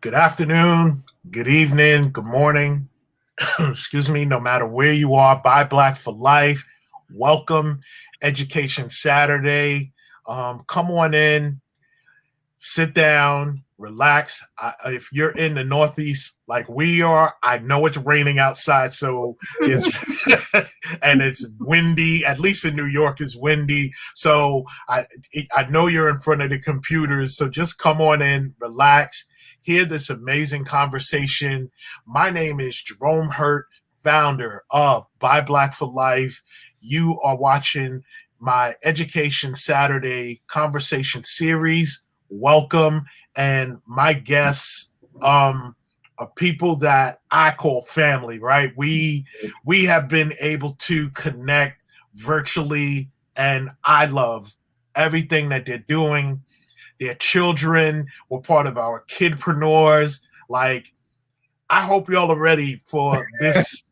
Good afternoon, good evening, good morning. Excuse me, no matter where you are, Buy Black for Life. Welcome, Education Saturday. Come on in, sit down, relax. If you're in the Northeast like we are, I know it's raining outside, so it's and it's windy. At least in New York, it's windy. So I know you're in front of the computers. So just come on in, relax, hear this amazing conversation. My name is Jerome Hurt, founder of Buy Black for Life. You are watching my Education Saturday conversation series. Welcome. And my guests are people that I call family, right? We have been able to connect virtually, and I love everything that they're doing. Their children were part of our kidpreneurs. Like, I hope y'all are ready for this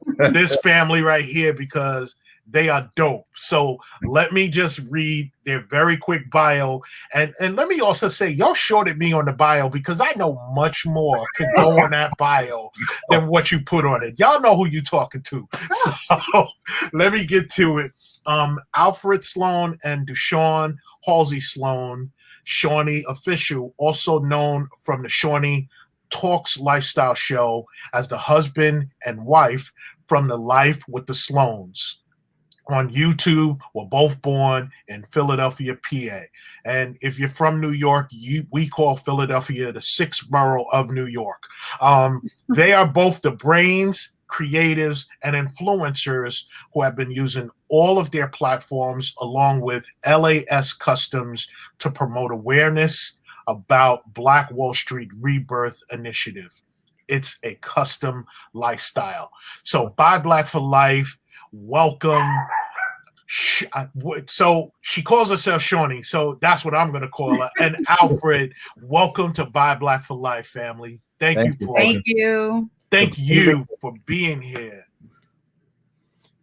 family right here, because they are dope. So let me just read their very quick bio. And let me also say, y'all shorted me on the bio because I know much more could go on that bio than what you put on it. Y'all know who you're talking to. So let me get to it. Alfred Sloan and Deshaun Haulsey-Sloan, Shoney official, also known from the Shoney Talks lifestyle show as the husband and wife from the Life with the Sloans. On YouTube, were both born in Philadelphia, PA. And if you're from New York, we call Philadelphia the sixth borough of New York. They are both the brains, creatives, and influencers who have been using all of their platforms along with LAS Customs to promote awareness about Black Wall Street Rebirth Initiative. It's a custom lifestyle. So Buy Black for Life, welcome. So she calls herself Shoney, so that's what I'm going to call her. And Alfred, welcome to Buy Black for Life, family. Thank you for being here.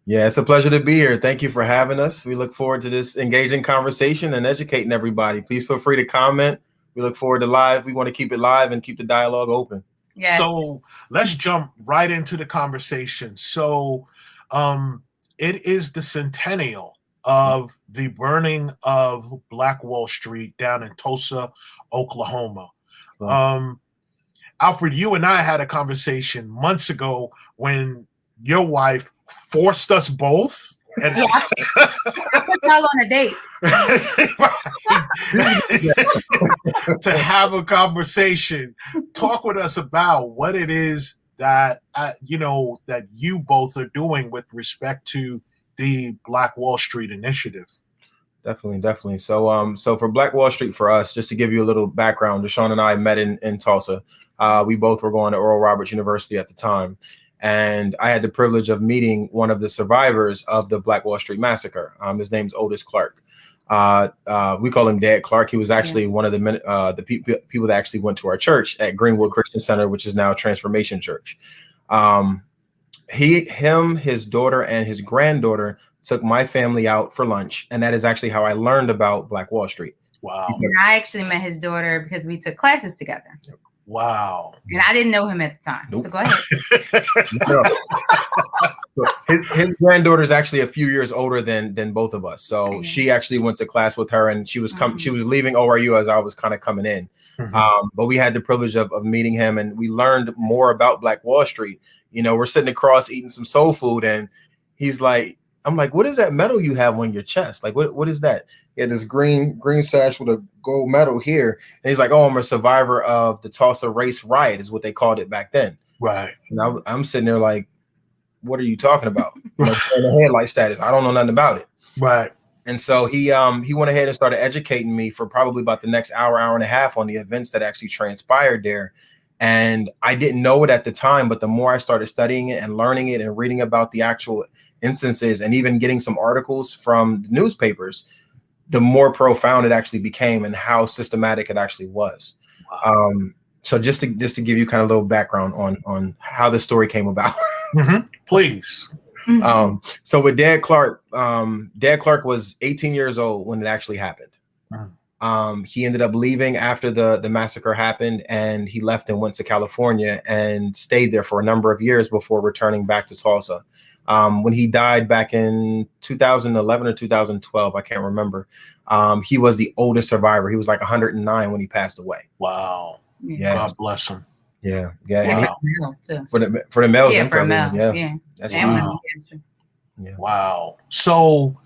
Yeah, it's a pleasure to be here. Thank you for having us. We look forward to this engaging conversation and educating everybody. Please feel free to comment. We look forward to live. We want to keep it live and keep the dialogue open. Yes. So let's jump right into the conversation. So it is the centennial of the burning of Black Wall Street down in Tulsa, Oklahoma. Alfred, you and I had a conversation months ago when your wife forced us both. And I put y'all on a date to have a conversation. Talk with us about what it is that that you both are doing with respect to the Black Wall Street Initiative. Definitely. So for Black Wall Street, for us, just to give you a little background, Deshaun and I met in Tulsa. We both were going to Oral Roberts University at the time. And I had the privilege of meeting one of the survivors of the Black Wall Street Massacre. His name's Otis Clark. We call him Dad Clark. He was actually one of the people that actually went to our church at Greenwood Christian Center, which is now Transformation Church. His daughter, and his granddaughter took my family out for lunch, and that is actually how I learned about Black Wall Street. Wow! And I actually met his daughter because we took classes together. Wow. And I didn't know him at the time. Nope. So go ahead. His granddaughter is actually a few years older than both of us. So she actually went to class with her, and she was she was leaving ORU as I was kind of coming in. But we had the privilege of meeting him, and we learned more about Black Wall Street. We're sitting across eating some soul food, and he's like, I'm like, what is that medal you have on your chest? Like, what is that? He had this green sash with a gold medal here. And he's like, oh, I'm a survivor of the Tulsa race riot, is what they called it back then. Right. And I'm sitting there like, what are you talking about? The headlight status. I don't know nothing about it. Right. And so he went ahead and started educating me for probably about the next hour and a half on the events that actually transpired there. And I didn't know it at the time, but the more I started studying it and learning it and reading about the actual instances and even getting some articles from the newspapers, the more profound it actually became and how systematic it actually was. Wow. So just to give you kind of a little background on how the story came about. Please. So with Dad Clark was 18 years old when it actually happened. He ended up leaving after the massacre happened, and he left and went to California and stayed there for a number of years before returning back to Tulsa. When he died back in 2011 or 2012, I can't remember. He was the oldest survivor. He was like 109 when he passed away. Wow. Yeah. God bless him. Yeah. Wow. For the males. Yeah, and for everyone. male. Yeah. That's wow. Yeah. Wow. So,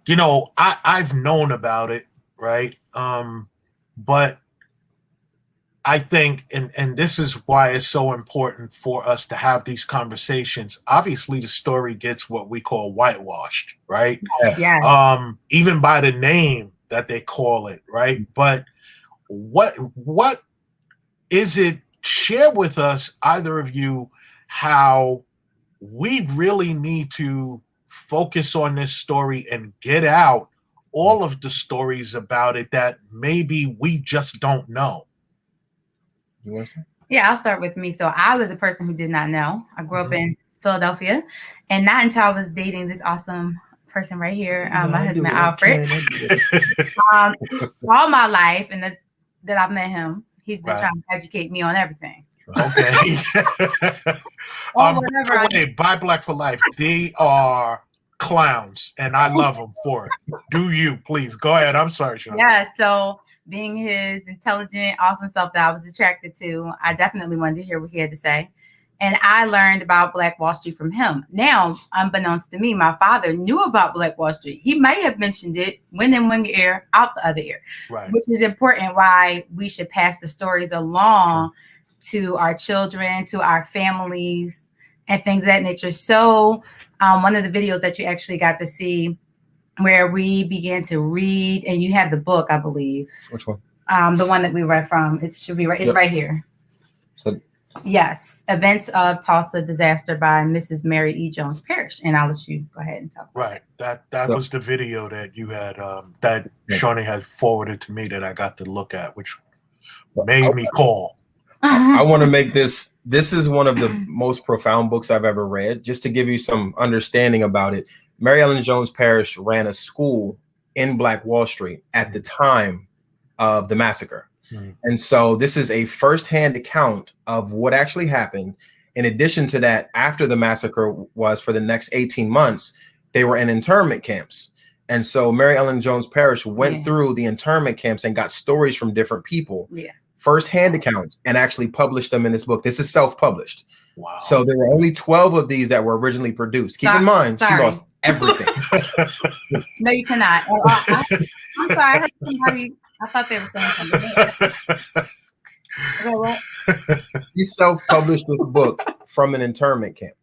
you know, I've known about it, right? But I think, and this is why it's so important for us to have these conversations. Obviously, the story gets what we call whitewashed, right? Yeah. Even by the name that they call it, right? But what is it? Share with us, either of you, how we really need to focus on this story and get out all of the stories about it that maybe we just don't know. Yeah, I'll start with me. So I was a person who did not know. I grew up in Philadelphia, and not until I was dating this awesome person right here, my husband Alfred. All my life, and that I've met him, he's been trying to educate me on everything. Okay. By the way, Buy Black for Life, they are clowns, and I love them for it. Do you, please. Go ahead. I'm sorry, Shoney. Yeah, so being his intelligent, awesome self that I was attracted to, I definitely wanted to hear what he had to say. And I learned about Black Wall Street from him. Now, unbeknownst to me, my father knew about Black Wall Street. He may have mentioned it, went in one ear, out the other ear, which is important why we should pass the stories along to our children, to our families, and things of that nature. So one of the videos that you actually got to see where we began to read, and you have the book, I believe. Which one? The one that we read from. It should be right. It's right here. So, yes, Events of Tulsa Disaster by Mrs. Mary E. Jones Parrish. And I'll let you go ahead and talk. Right. That was the video that you had, that Shoney had forwarded to me that I got to look at, which made me call. I want to make this is one of the most profound books I've ever read. Just to give you some understanding about it, Mary Ellen Jones Parrish ran a school in Black Wall Street at the time of the massacre. And so this is a firsthand account of what actually happened. In addition to that, after the massacre was for the next 18 months, they were in internment camps. And so Mary Ellen Jones Parrish went through the internment camps and got stories from different people. Firsthand accounts, and actually published them in this book. This is self-published. Wow. So there were only 12 of these that were originally produced. Keep in mind, she lost everything. No, you cannot. I'm sorry. I heard somebody. I thought they were saying something. Okay, what? He self-published this book from an internment camp.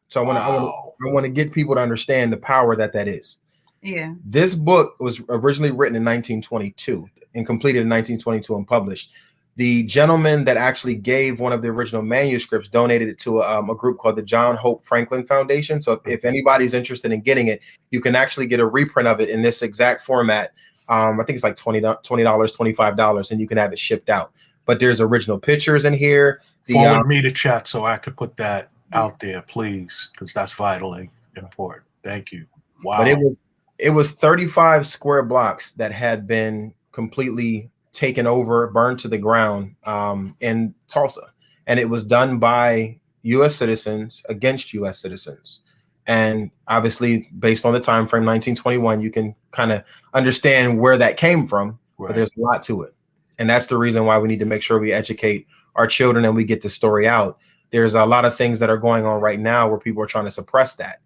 So I want to get people to understand the power that is. Yeah. This book was originally written in 1922 and completed in 1922 and published. The gentleman that actually gave one of the original manuscripts donated it to a group called the John Hope Franklin Foundation. So if anybody's interested in getting it, you can actually get a reprint of it in this exact format. I think it's like $20, $25, and you can have it shipped out. But there's original pictures in here. Forward me to chat so I could put that out there, please, because that's vitally important. Thank you. Wow. But it was 35 square blocks that had been completely taken over, burned to the ground in Tulsa. And it was done by U.S. citizens against U.S. citizens. And obviously, based on the time frame, 1921, you can kind of understand where that came from. But there's a lot to it. And that's the reason why we need to make sure we educate our children and we get the story out. There's a lot of things that are going on right now where people are trying to suppress that.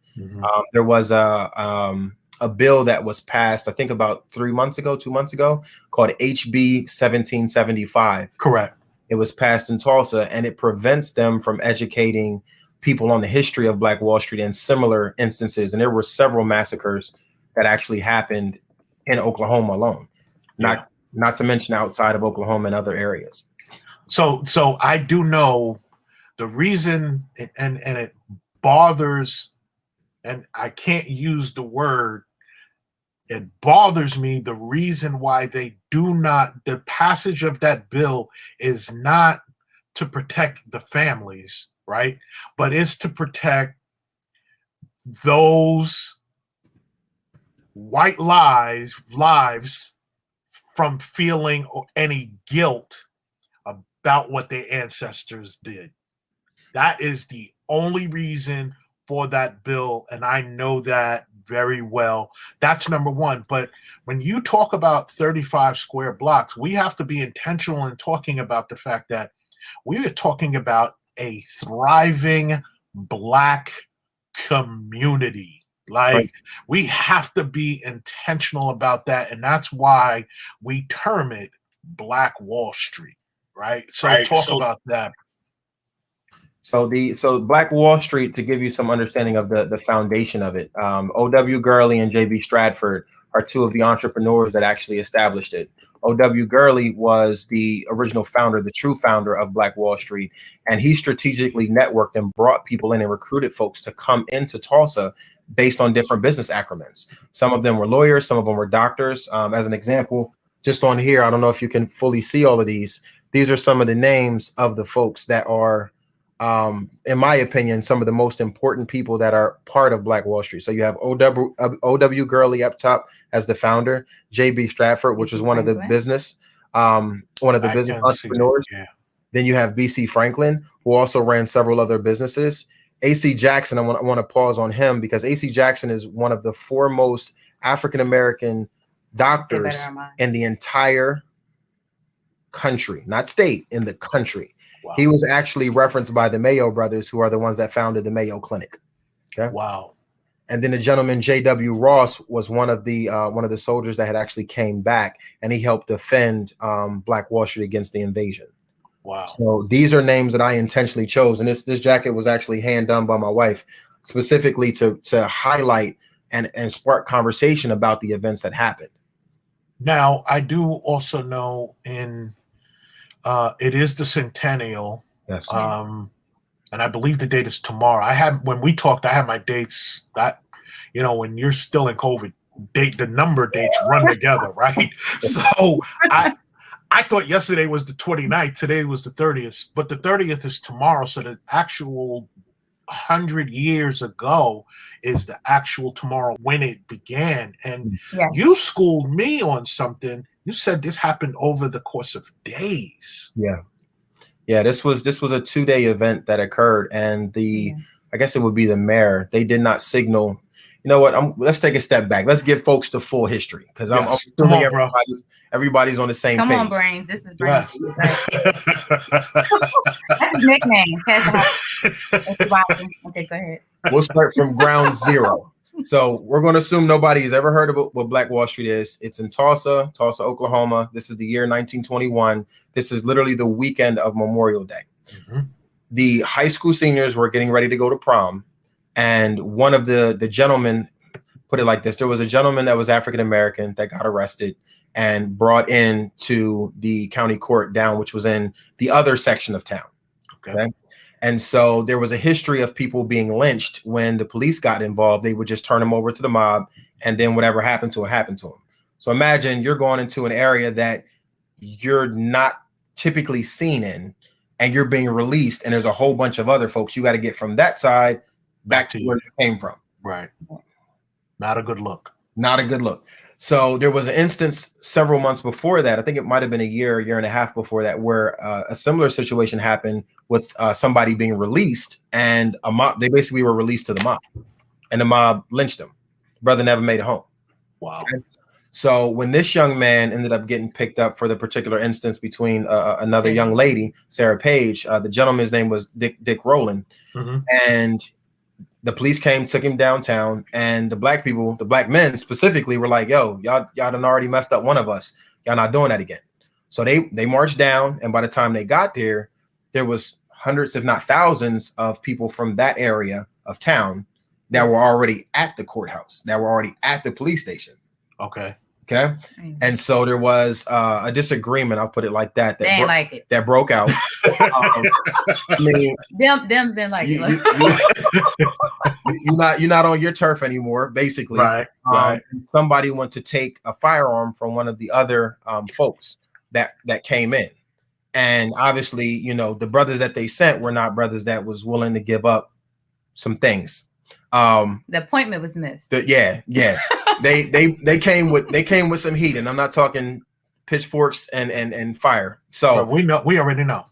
There was a bill that was passed, I think about 2 months ago, called HB 1775. Correct. It was passed in Tulsa, and it prevents them from educating people on the history of Black Wall Street and similar instances. And there were several massacres that actually happened in Oklahoma alone, not to mention outside of Oklahoma and other areas. So I do know the reason, and it bothers, and I can't use the word, it bothers me, the reason why they do not, the passage of that bill is not to protect the families, right? But it's to protect those white lives from feeling any guilt about what their ancestors did. That is the only reason for that bill, and I know that very well. That's number one. But when you talk about 35 square blocks, we have to be intentional in talking about the fact that we are talking about a thriving Black community. Like, Right. we have to be intentional about that, and that's why we term it Black Wall Street, right? So talk about that. So Black Wall Street, to give you some understanding of the foundation of it, O.W. Gurley and J.B. Stratford are two of the entrepreneurs that actually established it. O.W. Gurley was the original founder, the true founder of Black Wall Street, and he strategically networked and brought people in and recruited folks to come into Tulsa based on different business acromens. Some of them were lawyers, some of them were doctors. As an example, just on here, I don't know if you can fully see all of these. These are some of the names of the folks that are, in my opinion, some of the most important people that are part of Black Wall Street. So you have O.W. Gurley up top as the founder, J.B. Stratford, which is one of the business entrepreneurs. Yeah. Then you have B.C. Franklin, who also ran several other businesses. A.C. Jackson, I want to pause on him because A.C. Jackson is one of the foremost African-American doctors in the entire country, not state, in the country. Wow. He was actually referenced by the Mayo brothers, who are the ones that founded the Mayo Clinic. Okay. Wow. And then the gentleman J.W. Ross was one of the soldiers that had actually came back, and he helped defend Black Wall Street against the invasion. Wow. So these are names that I intentionally chose, and this jacket was actually hand done by my wife, specifically to highlight and spark conversation about the events that happened. Now, I do also know it is the Centennial. Yes. And I believe the date is tomorrow. When we talked, I had my dates that, when you're still in COVID, the number dates run together, right? So I thought yesterday was the 29th, today was the 30th, but the 30th is tomorrow. So the actual 100 years ago is the actual tomorrow when it began. And you schooled me on something. You said this happened over the course of days. Yeah, this was a 2-day event that occurred, and I guess it would be the mayor. They did not signal. You know what? Let's take a step back. Let's give folks the full history, because I'm assuming everybody's on the same page. Come on, Brains. This is Brains. That's his nickname. Okay, go ahead. We'll start from ground zero. So we're going to assume nobody has ever heard of what Black Wall Street is. It's in Tulsa, Oklahoma. This is the year 1921. This is literally the weekend of Memorial Day. Mm-hmm. The high school seniors were getting ready to go to prom. And one of the gentlemen put it like this. There was a gentleman that was African-American that got arrested and brought in to the county court down, which was in the other section of town. Okay. And so there was a history of people being lynched. When the police got involved, they would just turn them over to the mob, and then whatever happened to them happened to them. So imagine you're going into an area that you're not typically seen in, and you're being released, and there's a whole bunch of other folks. You got to get from that side back to where you came from. Right. Not a good look. Not a good look. So there was an instance several months before that. I think it might have been a year and a half before that, where a similar situation happened with somebody being released, and a mob. They basically were released to the mob, and the mob lynched them. Brother never made it home. Wow. Okay? So when this young man ended up getting picked up for the particular instance between another young lady, Sarah Page, the gentleman's name was Dick Rowland, and the police came, took him downtown, and the black people, the black men specifically, were like, yo, y'all done already messed up one of us. Y'all not doing that again. So they marched down, and by the time they got there, there was hundreds, if not thousands, of people from that area of town that were already at the courthouse, that were already at the police station. Okay. And so there was a disagreement, I'll put it like that. They ain't like it. That broke out. I mean, them didn't like it. You're not on your turf anymore, basically. Right. Somebody went to take a firearm from one of the other folks that came in. And obviously, the brothers that they sent were not brothers that was willing to give up some things. The appointment was missed. Yeah. They came with some heat, and I'm not talking pitchforks and fire. So we already know.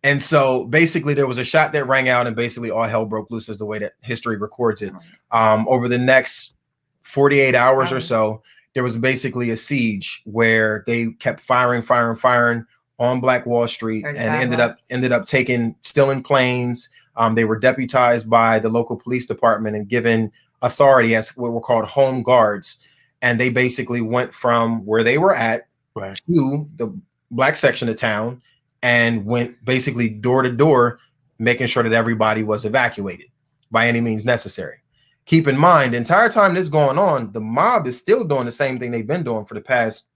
And so basically there was a shot that rang out and basically all hell broke loose is the way that history records it. Over the next 48 hours or so, there was basically a siege where they kept firing on Black Wall Street and ended up stealing planes. They were deputized by the local police department and given authority as what were called home guards. And they basically went from where they were at to the black section of town and went basically door to door, making sure that everybody was evacuated by any means necessary. Keep in mind, the entire time this is going on, the mob is still doing the same thing they've been doing for the past,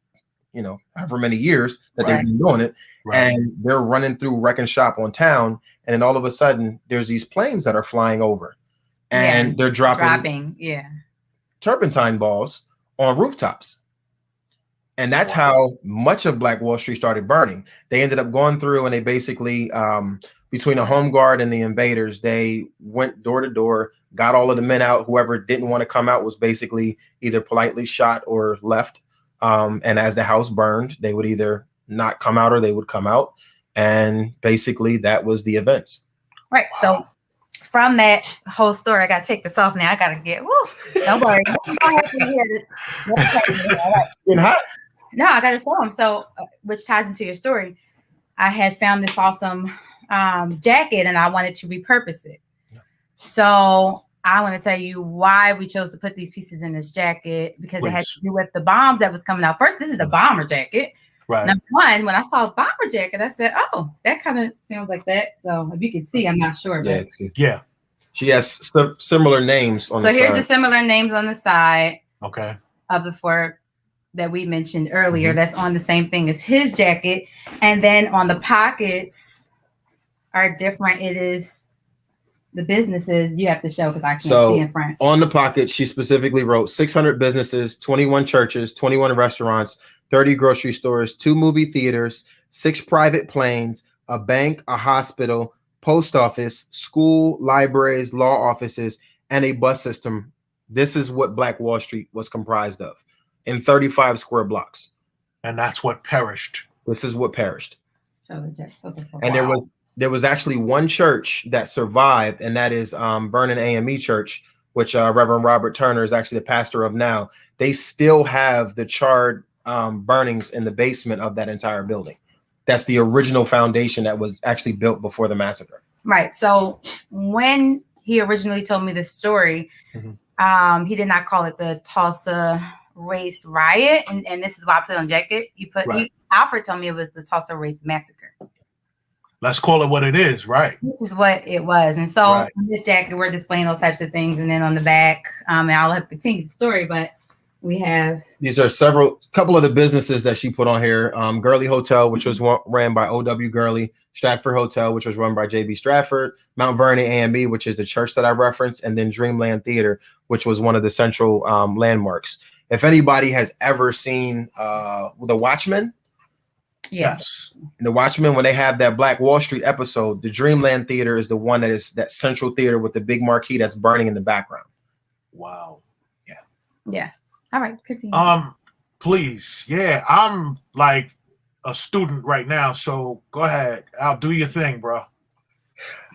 however many years that they've been doing it. And they're running through wrecking shop on town. And then all of a sudden there's these planes that are flying over and they're dropping turpentine balls on rooftops. And that's how much of Black Wall Street started burning. They ended up going through and they basically, between the home guard and the invaders, they went door to door, got all of the men out. Whoever didn't want to come out was basically either politely shot or left. And as the house burned, they would either not come out or they would come out. And basically that was the events. Right. So from that whole story, I got to take this off now. I got to get, don't worry. No, I got to show them. So, which ties into your story. I had found this awesome jacket and I wanted to repurpose it. So I want to tell you why we chose to put these pieces in this jacket, because it had to do with the bombs that was coming out. First, this is a bomber jacket. Right. Number one, when I saw a bomber jacket, I said, oh, that kind of sounds like that. So if you can see, I'm not sure. But yeah. She has similar names on the side. So here's the similar names on the side. Okay. Of the four that we mentioned earlier. That's on the same thing as his jacket. And then on the pockets are different. It is the businesses you have to show because I can't see in front. On the pocket, she specifically wrote 600 businesses, 21 churches, 21 restaurants, 30 grocery stores, 2 movie theaters, 6 private planes, a bank, a hospital, post office, school, libraries, law offices, and a bus system. This is what Black Wall Street was comprised of in 35 square blocks. And that's what perished. This is what perished. And there was actually one church that survived, and that is Vernon AME Church, which Reverend Robert Turner is actually the pastor of now. They still have the charred burnings in the basement of that entire building. That's the original foundation that was actually built before the massacre. Right. So when he originally told me this story, he did not call it the Tulsa race riot. And this is why I put on jacket. Alfred told me it was the Tulsa race massacre. Let's call it what it is, right? This is what it was. And so on this jacket, we're displaying those types of things. And then on the back, and I'll have to continue the story, but we have these are couple of the businesses that she put on here. Gurley Hotel, which was ran by O.W. Gurley, Stratford Hotel, which was run by J.B. Stratford, Mount Vernon AME, which is the church that I referenced, and then Dreamland Theater, which was one of the central landmarks. If anybody has ever seen The Watchmen, yes, The Watchmen, when they have that Black Wall Street episode, the Dreamland Theater is the one that is that central theater with the big marquee that's burning in the background. Wow. Yeah. All right, continue. Please. Yeah, I'm like a student right now, so go ahead. I'll do your thing, bro.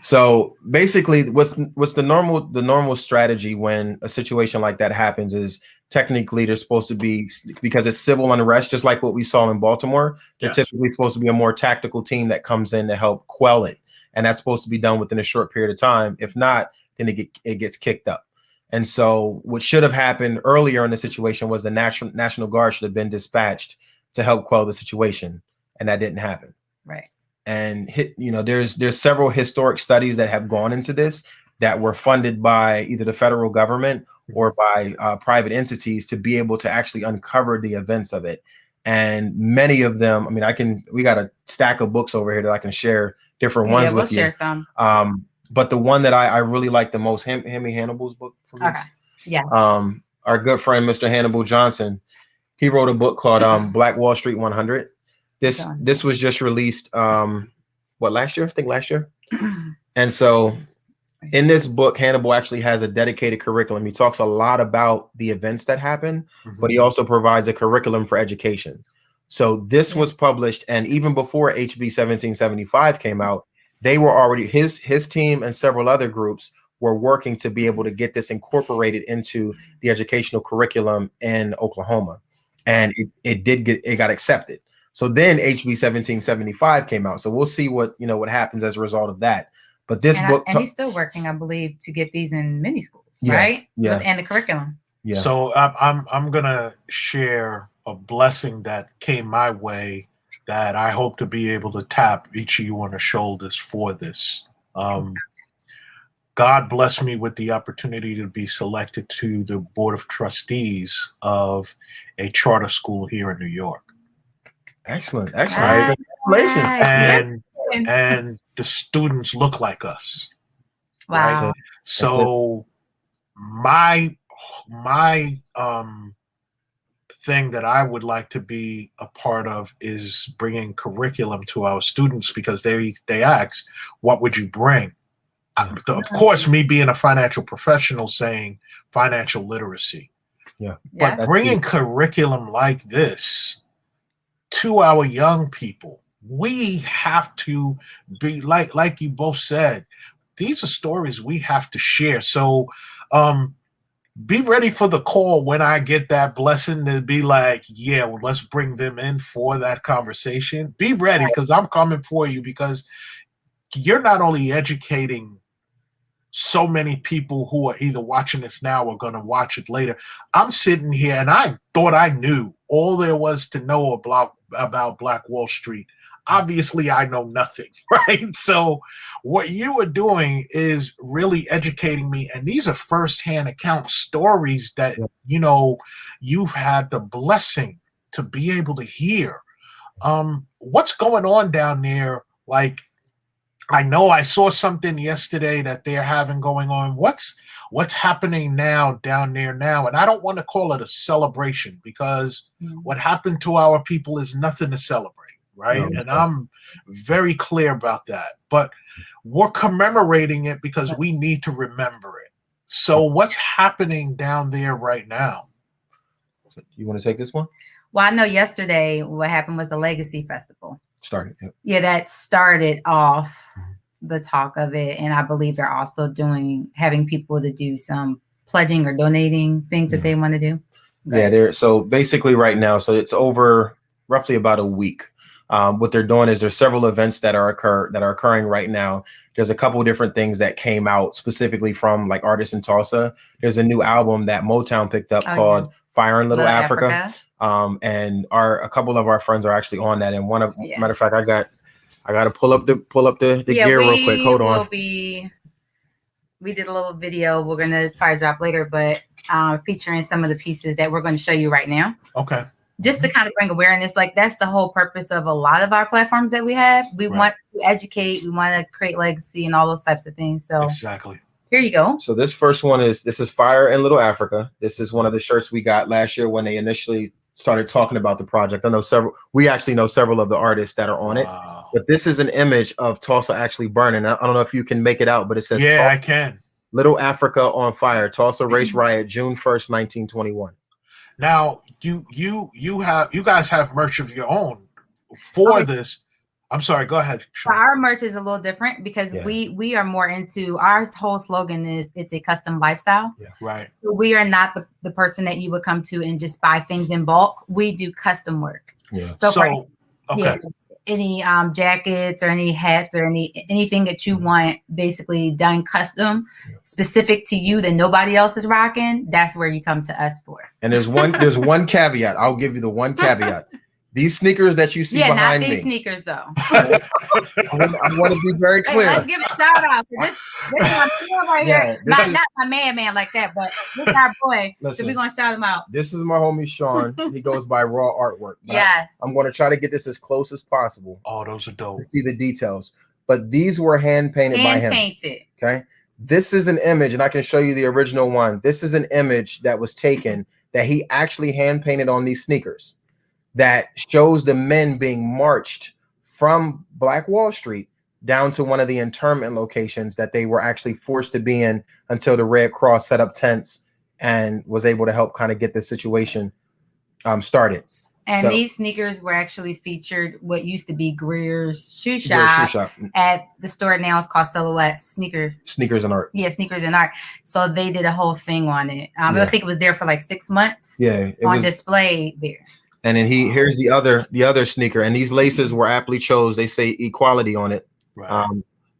So basically, what's the normal strategy when a situation like that happens is technically there's supposed to be, because it's civil unrest, just like what we saw in Baltimore. There's typically supposed to be a more tactical team that comes in to help quell it, and that's supposed to be done within a short period of time. If not, then it gets kicked up. And so what should have happened earlier in the situation was the National Guard should have been dispatched to help quell the situation. And that didn't happen. Right. And there's several historic studies that have gone into this that were funded by either the federal government or by private entities to be able to actually uncover the events of it. And many of them, we got a stack of books over here that I can share different ones with you. We'll share some. But the one that I really like the most, Hemi Hannibal's book. Okay. Yeah. Our good friend, Mr. Hannibal Johnson, he wrote a book called Black Wall Street 100. This was just released, last year? I think last year. And so in this book, Hannibal actually has a dedicated curriculum. He talks a lot about the events that happen, but he also provides a curriculum for education. So this was published, and even before HB 1775 came out, they were already his team and several other groups were working to be able to get this incorporated into the educational curriculum in Oklahoma, and it got accepted. So then HB 1775 came out. So we'll see what happens as a result of that. But this book, and he's still working, I believe, to get these in many schools, Yeah, right? yeah. And the curriculum. Yeah. So I'm gonna share a blessing that came my way that I hope to be able to tap each of you on the shoulders for this. God blessed me with the opportunity to be selected to the board of trustees of a charter school here in New York. Excellent. Congratulations. And the students look like us. Wow. Right? So my thing that I would like to be a part of is bringing curriculum to our students, because they ask, what would you bring? Of course, me being a financial professional saying financial literacy. Yeah. But bringing curriculum like this to our young people, we have to be like you both said, these are stories we have to share. So be ready for the call when I get that blessing to be like, yeah, well, let's bring them in for that conversation. Be ready, because I'm coming for you, because you're not only educating so many people who are either watching this now or going to watch it later. I'm sitting here and I thought I knew all there was to know about Black Wall Street. Obviously, I know nothing, right? So what you are doing is really educating me. And these are firsthand account stories that, you've had the blessing to be able to hear. What's going on down there? Like, I know I saw something yesterday that they're having going on. What's happening now down there now? And I don't want to call it a celebration, because what happened to our people is nothing to celebrate, right? And I'm very clear about that. But we're commemorating it because we need to remember it. So what's happening down there right now? You want to take this one? Well, I know yesterday what happened was a Legacy Festival. Started. Yep. Yeah, that started off the talk of it. And I believe they're also having people to do some pledging or donating things that they want to do. So basically right now, so it's over roughly about a week. What they're doing is there's several events that are occurring right now. There's a couple of different things that came out specifically from like artists in Tulsa. There's a new album that Motown picked up called Fire in Little Africa. And a couple of our friends are actually on that. And matter of fact, I got to pull up the gear real quick. Hold on. We did a little video. We're gonna probably drop later, but featuring some of the pieces that we're going to show you right now. Okay. Just to kind of bring awareness, like that's the whole purpose of a lot of our platforms that we have. We want to educate, we want to create legacy and all those types of things. So exactly. Here you go. So this first one is Fire in Little Africa. This is one of the shirts we got last year when they initially started talking about the project. We actually know several of the artists that are on it, but this is an image of Tulsa actually burning. I don't know if you can make it out, but it says, I can. Little Africa on fire, Tulsa race riot, June 1st, 1921. Now you guys have merch of your own for this. I'm sorry, go ahead. So our merch is a little different because we are more into, our whole slogan is it's a custom lifestyle. Yeah, right. So we are not the person that you would come to and just buy things in bulk. We do custom work. Yeah. So any jackets or any hats or anything that you want basically done custom, specific to you that nobody else is rocking, that's where you come to us for. And there's one caveat. I'll give you the one caveat. These sneakers that you see behind me. Yeah, not these sneakers though. I want to be very clear. Hey, let's give a shout out. This is my boy right here. Not my man like that, but this is our boy. So we're going to shout him out. This is my homie Sean. He goes by Raw Artwork. Yes. I'm going to try to get this as close as possible. Oh, those are dope. To see the details. But these were hand painted by him. Hand-painted. Okay. This is an image, and I can show you the original one. This is an image that was taken that he actually hand painted on these sneakers, that shows the men being marched from Black Wall Street down to one of the internment locations that they were actually forced to be in until the Red Cross set up tents and was able to help kind of get the situation started. And So- these sneakers were actually featured what used to be Greer's shoe Greer's shop, shoe shop. at the store now. It's called Silhouette Sneakers and Art. Yeah, Sneakers and Art. So they did a whole thing on it. I think it was there for like 6 months. Yeah, on display there. And then here's the other sneaker, and these laces were aptly chose. They say equality on it. Right.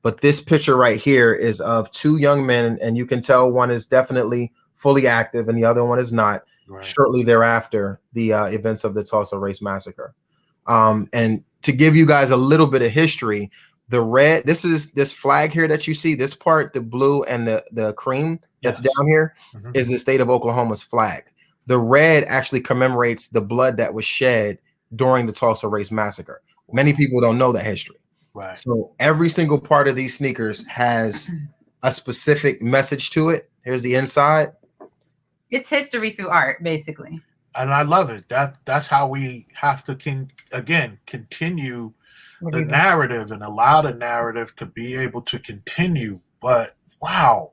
But this picture right here is of two young men, and you can tell one is definitely fully active and the other one is not. Right. Shortly thereafter, the events of the Tulsa Race Massacre. And to give you guys a little bit of history, the red, this flag here that you see, this part, the blue and the cream that's down here is the state of Oklahoma's flag. The red actually commemorates the blood that was shed during the Tulsa Race Massacre. Many people don't know that history. Right. So every single part of these sneakers has a specific message to it. Here's the inside. It's history through art, basically. And I love it. That's how we have to continue the narrative and allow the narrative to be able to continue. But wow,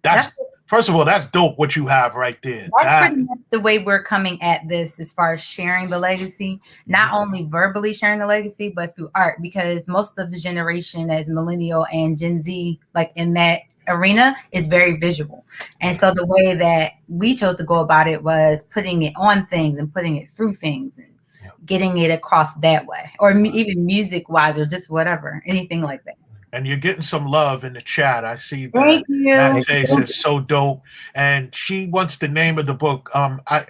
that's first of all, that's dope what you have right there. That's pretty much the way we're coming at this as far as sharing the legacy, not only verbally sharing the legacy, but through art, because most of the generation as millennial and Gen Z, like in that arena, is very visual. And so the way that we chose to go about it was putting it on things and putting it through things and getting it across that way, or even music wise, or just whatever, anything like that. And you're getting some love in the chat. I see that Matt Tace is so dope. And she wants the name of the book. I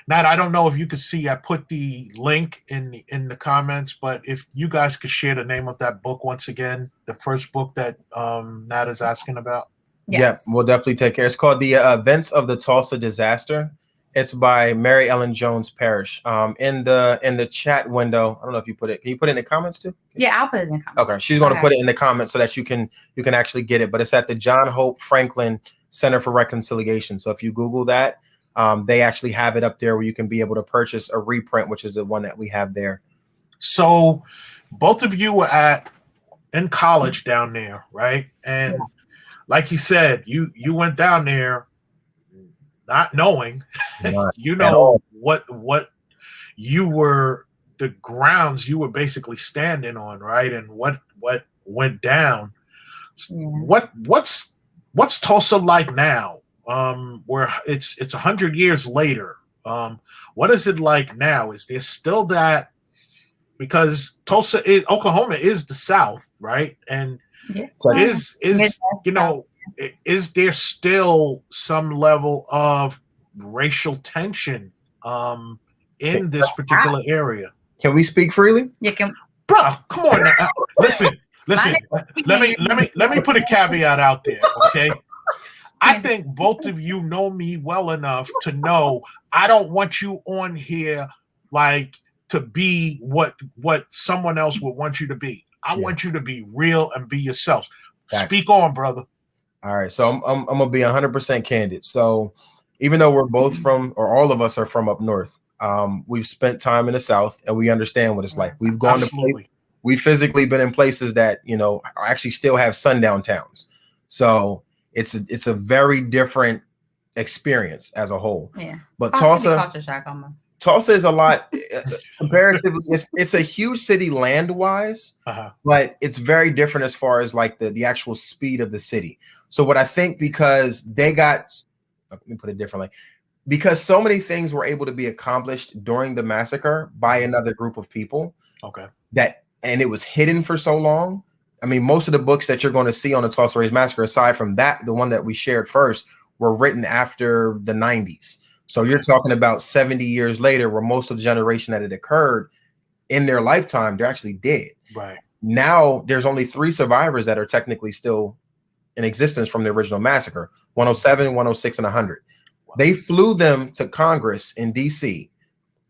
don't know if you could see, I put the link in the comments, but if you guys could share the name of that book once again, the first book that Nat is asking about. Yes. Yeah, we'll definitely take care. It's called The Events of the Tulsa Disaster. It's by Mary Ellen Jones Parrish. In the chat window, I don't know if you put it. Can you put it in the comments too? Yeah, I'll put it in the comments. Okay, she's going to put it in the comments so that you can actually get it. But it's at the John Hope Franklin Center for Reconciliation. So if you Google that, they actually have it up there where you can be able to purchase a reprint, which is the one that we have there. So both of you were in college down there, right? And like you said, you went down there not knowing, what you were, the grounds you were basically standing on, right? And what went down. What's Tulsa like now? Where it's 100 years later. What is it like now? Is there still that? Because Oklahoma is the South, right? And is there still some level of racial tension in this particular area? Can we speak freely? You can, bro. Come on now. Listen. Let me put a caveat out there, okay? I think both of you know me well enough to know I don't want you on here like to be what someone else would want you to be. I want you to be real and be yourself. Speak on, brother. All right, so I'm gonna be 100% candid. So even though we're both from, or all of us are from up north, we've spent time in the South and we understand what it's like. We've gone to places, we've physically been in places that actually still have sundown towns. So it's a very different experience as a whole. Yeah, but Tulsa, culture shock almost. Tulsa is a lot comparatively. It's a huge city land wise, but it's very different as far as like the actual speed of the city. So what I think, because they got, let me put it differently, because so many things were able to be accomplished during the massacre by another group of people. And it was hidden for so long. I mean, most of the books that you're going to see on the Tulsa Race Massacre, aside from that, the one that we shared first, were written after the 90s. So you're talking about 70 years later, where most of the generation that it occurred in their lifetime, they're actually dead. Right. Now there's only 3 survivors that are technically still in existence from the original massacre: 107, 106, and 100. Wow. They flew them to Congress in DC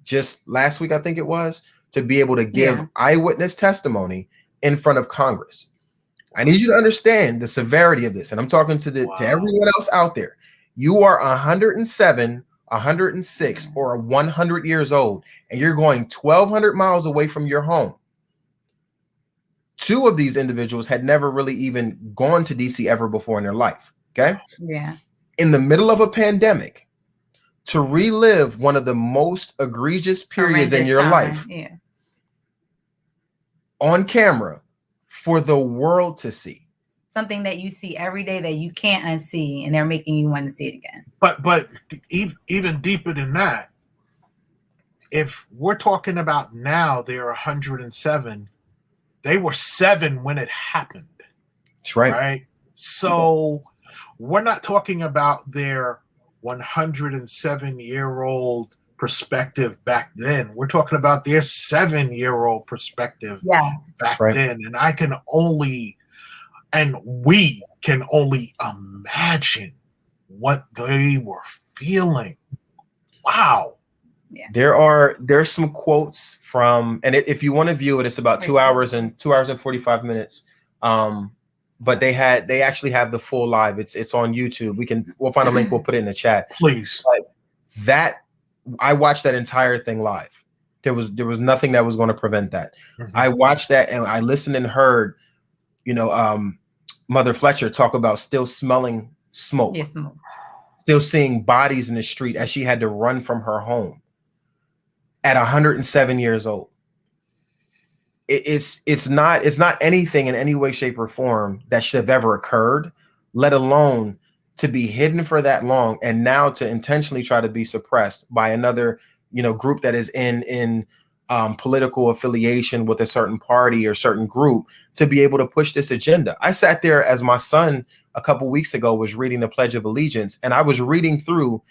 just last week, I think it was, to be able to give eyewitness testimony in front of Congress. I need you to understand the severity of this. And I'm talking to everyone else out there. You are 107, 106, or 100 years old, and you're going 1,200 miles away from your home. 2 of these individuals had never really even gone to DC ever before in their life. Okay. Yeah. In the middle of a pandemic, to relive one of the most egregious periods in your life on camera for the world to see. Something that you see every day that you can't unsee, and they're making you want to see it again. But even deeper than that, if we're talking about now, they're 107. They were 7 when it happened. That's right. Right. So we're not talking about their 107-year-old perspective back then. We're talking about their 7-year-old perspective back then. And we can only imagine what they were feeling. Wow. Yeah. There's some quotes from, and if you want to view it, it's about 2 hours and 45 minutes. But they actually have the full live. It's on YouTube. We'll find a link. We'll put it in the chat. Please. I watched that entire thing live. There was nothing that was going to prevent that. Mm-hmm. I watched that and I listened and heard, Mother Fletcher talk about still smelling smoke. Yes, smoke. Still seeing bodies in the street as she had to run from her home at 107 years old. It's not anything in any way, shape, or form that should have ever occurred, let alone to be hidden for that long and now to intentionally try to be suppressed by another, group that is in political affiliation with a certain party or certain group to be able to push this agenda. I sat there as my son a couple weeks ago was reading the Pledge of Allegiance, and I was reading through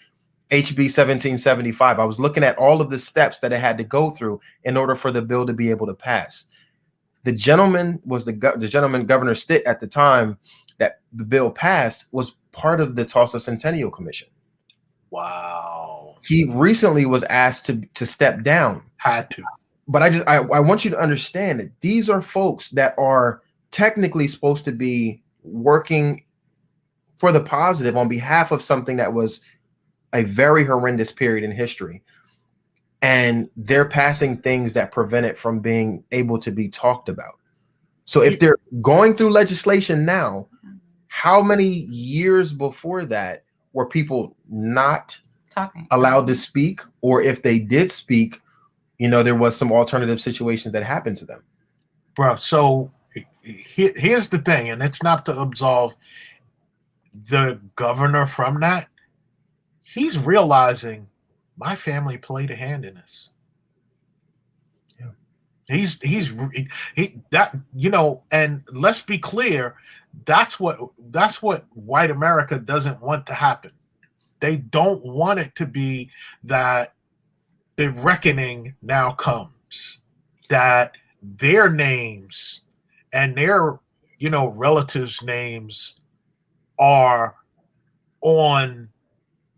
HB 1775. I was looking at all of the steps that it had to go through in order for the bill to be able to pass. The gentleman was the gentleman, Governor Stitt, at the time that the bill passed, was part of the Tulsa Centennial Commission. Wow. He recently was asked to step down. Had to. But I want you to understand that these are folks that are technically supposed to be working for the positive on behalf of something that was a very horrendous period in history. And they're passing things that prevent it from being able to be talked about. So if they're going through legislation now, how many years before that were people not allowed to speak? Or if they did speak, there was some alternative situations that happened to them. Bro, so here's the thing, and it's not to absolve the governor from that. He's realizing my family played a hand in this. Yeah. And let's be clear, that's what white America doesn't want to happen. They don't want it to be that the reckoning now comes, that their names and their, relatives' names are on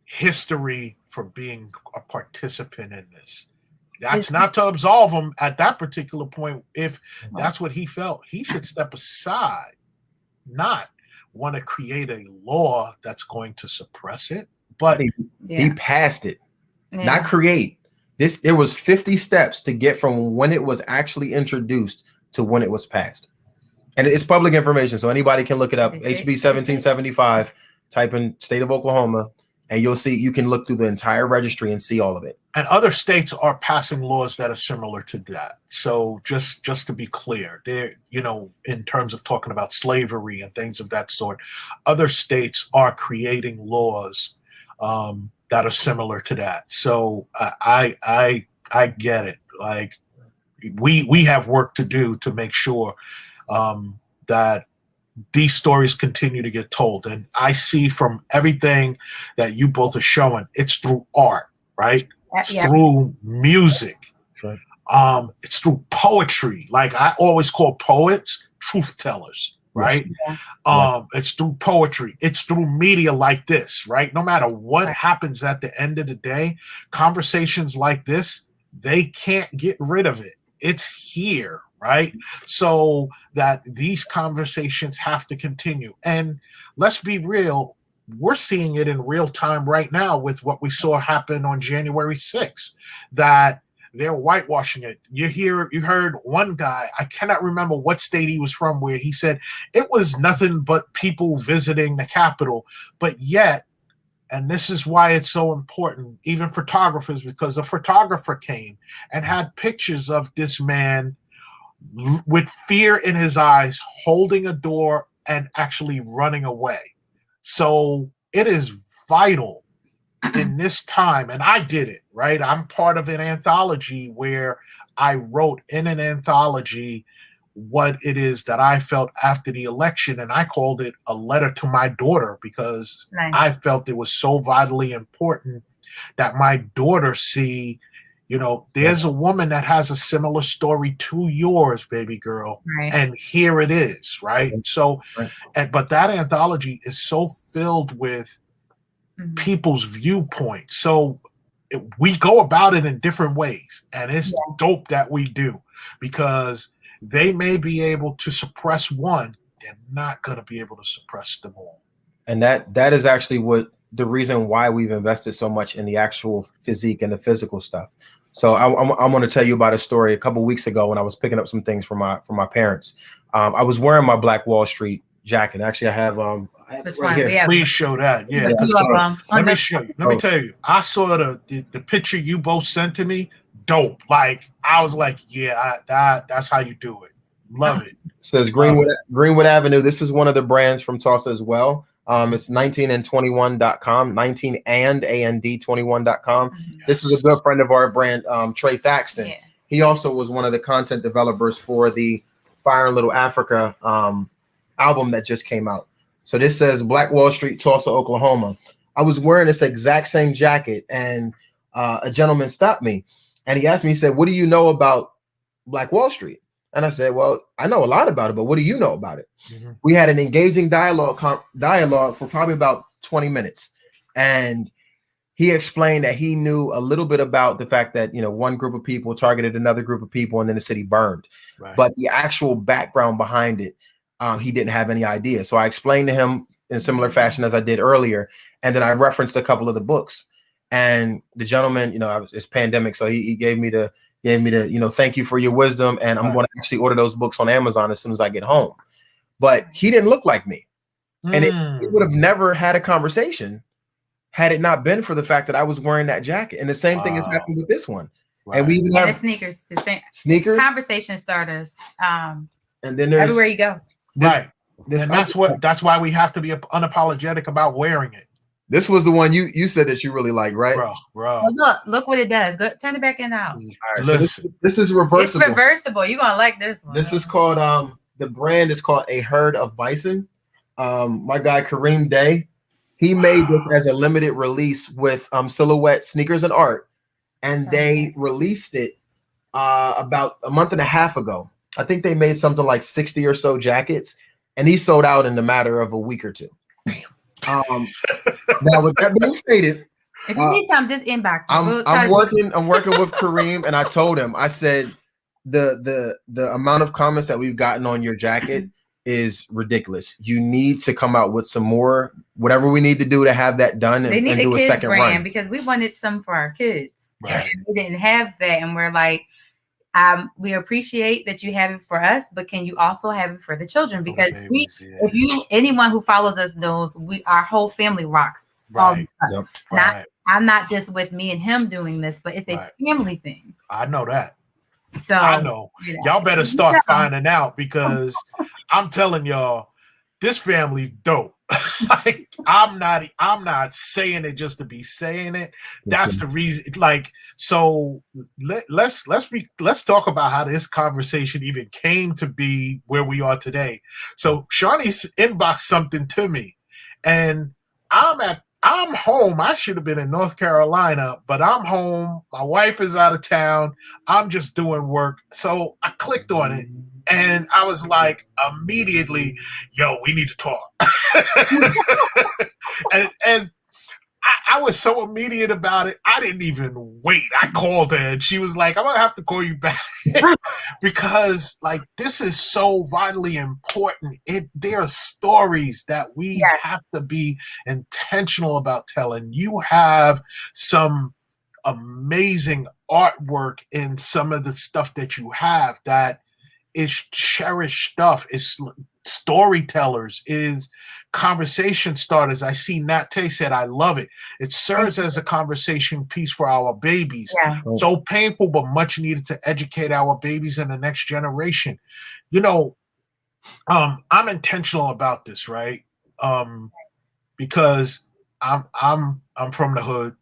history for being a participant in this. That's not to absolve him at that particular point. If that's what he felt, he should step aside, not want to create a law that's going to suppress it. But he passed it, not create. There was 50 steps to get from when it was actually introduced to when it was passed. And it's public information, so anybody can look it up. HB 1775, type in state of Oklahoma, and you'll see, you can look through the entire registry and see all of it. And other states are passing laws that are similar to that. So just to be clear, they're, in terms of talking about slavery and things of that sort, other states are creating laws that are similar to that. So I get it. Like we have work to do to make sure that these stories continue to get told. And I see from everything that you both are showing, it's through art, right? It's through music. Right. It's through poetry. Like I always call poets truth tellers, right? Yeah. It's through poetry. It's through media like this, right? No matter what happens at the end of the day, conversations like this, they can't get rid of it. It's here, right? So that these conversations have to continue. And let's be real, we're seeing it in real time right now with what we saw happen on January 6th, that they're whitewashing it. You heard one guy, I cannot remember what state he was from, where he said it was nothing but people visiting the Capitol, but yet And this is why it's so important, even photographers, because a photographer came and had pictures of this man with fear in his eyes, holding a door and actually running away. So it is vital in this time, and I did it, right? I'm part of an anthology where I wrote in an anthology what it is that I felt after the election, and I called it a letter to my daughter because Nice. I felt it was so vitally important that my daughter see, there's a woman that has a similar story to yours, baby girl, Right. and here it is, right? So, but that anthology is so filled with people's viewpoints. So we go about it in different ways, and it's dope that we do, because they may be able to suppress one, they're not going to be able to suppress them all. And that is actually what the reason why we've invested so much in the actual physique and the physical stuff. So I'm going to tell you about a story a couple of weeks ago when I was picking up some things from my parents. I was wearing my Black Wall Street jacket. Actually, I have right here. Please show that. Yeah. Let me show you. Let me tell you. I saw the picture you both sent to me. Dope. Like, I was like, yeah, that's how you do it. Love it. It says Greenwood Avenue. This is one of the brands from Tulsa as well. It's 19and21.com, 19and21.com. Yes. This is a good friend of our brand, Trey Thaxton. Yeah. He also was one of the content developers for the Fire in Little Africa album that just came out. So this says Black Wall Street, Tulsa, Oklahoma. I was wearing this exact same jacket, and a gentleman stopped me, and he asked me, he said, "What do you know about Black Wall Street?" And I said, "Well, I know a lot about it, but what do you know about it?" Mm-hmm. We had an engaging dialogue for probably about 20 minutes. And he explained that he knew a little bit about the fact that, one group of people targeted another group of people and then the city burned. Right. But the actual background behind it, he didn't have any idea. So I explained to him in a similar fashion as I did earlier. And then I referenced a couple of the books. And the gentleman, it's pandemic, so he gave me the thank you for your wisdom, and I'm going to actually order those books on Amazon as soon as I get home. But he didn't look like me, and we would have never had a conversation had it not been for the fact that I was wearing that jacket. And the same thing has happened with this one. Right. And we even have the sneakers, conversation starters. And then there's everywhere you go. And that's why we have to be unapologetic about wearing it. This was the one you said that you really like, right? Bro. Well, look what it does. Go turn it back in out. All right, so this is reversible. It's reversible. You're gonna like this one. This is called the brand is called A Herd of Bison. My guy Kareem Day, he made this as a limited release with Silhouette Sneakers and Art, and they released it about a month and a half ago. I think they made something like 60 or so jackets, and he sold out in a matter of a week or two. Damn. Now with that being stated, if you need something, just inbox. I'm working with Kareem, and I told him, I said the amount of comments that we've gotten on your jacket is ridiculous. You need to come out with some more, whatever we need to do to have that done and do a second run, because we wanted some for our kids. Right. And we didn't have that, and we're like, we appreciate that you have it for us, but can you also have it for the children? Because anyone who follows us knows our whole family rocks. Right. All the time. I'm not just with me and him doing this, but it's a family thing. I know that. So I know. Y'all better start finding out, because I'm telling y'all, this family's dope. Like, I'm not saying it just to be saying it. That's the reason. Like, so let's talk about how this conversation even came to be where we are today. So Shoney inboxed something to me, and I'm home. I should have been in North Carolina, but I'm home. My wife is out of town. I'm just doing work. So I clicked on it, and I was like, immediately, yo, we need to talk. and I was so immediate about it. I didn't even wait. I called her, and she was like, I'm going to have to call you back because, like, this is so vitally important. There are stories that we have to be intentional about telling. You have some amazing artwork in some of the stuff that you have that is cherished stuff. It's storytellers, is conversation starters. I see Nat Tay said, I love it. It serves as a conversation piece for our babies. Yeah. So painful, but much needed to educate our babies and the next generation. You know, I'm intentional about this, right? Because I'm from the hood.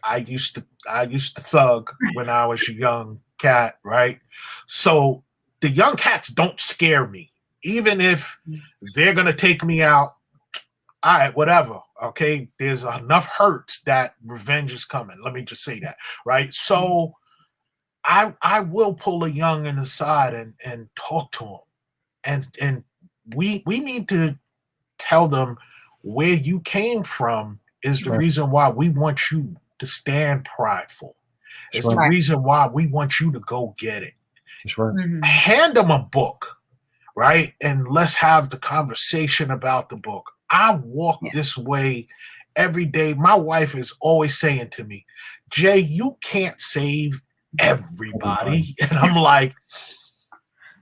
I used to thug when I was a young cat, right? So the young cats don't scare me, even if they're gonna take me out. All right, whatever. Okay, there's enough hurts that revenge is coming. Let me just say that, right? So I will pull a youngin aside and talk to him, and we need to tell them where you came from is the reason why we want you to stand prideful. It's the reason why we want you to go get it. That's right. Hand them a book, right? And let's have the conversation about the book. I walk this way every day. My wife is always saying to me, Jay, you can't save everybody. And I'm like,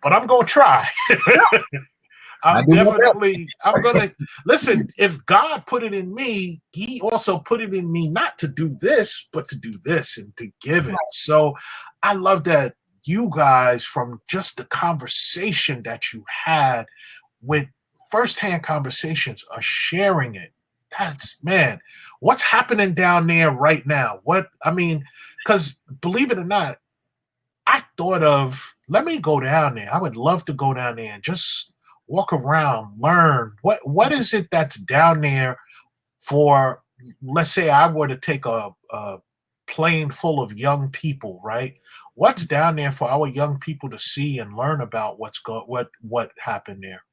but I'm going to try. I'm gonna listen. If God put it in me, he also put it in me not to do this, but to do this and to give it. So I love that you guys, from just the conversation that you had with firsthand conversations, are sharing it. That's, man, what's happening down there right now? Because believe it or not, I thought of, let me go down there. I would love to go down there and just walk around, learn what is it that's down there for. Let's say I were to take a plane full of young people, right? What's down there for our young people to see and learn about what happened there?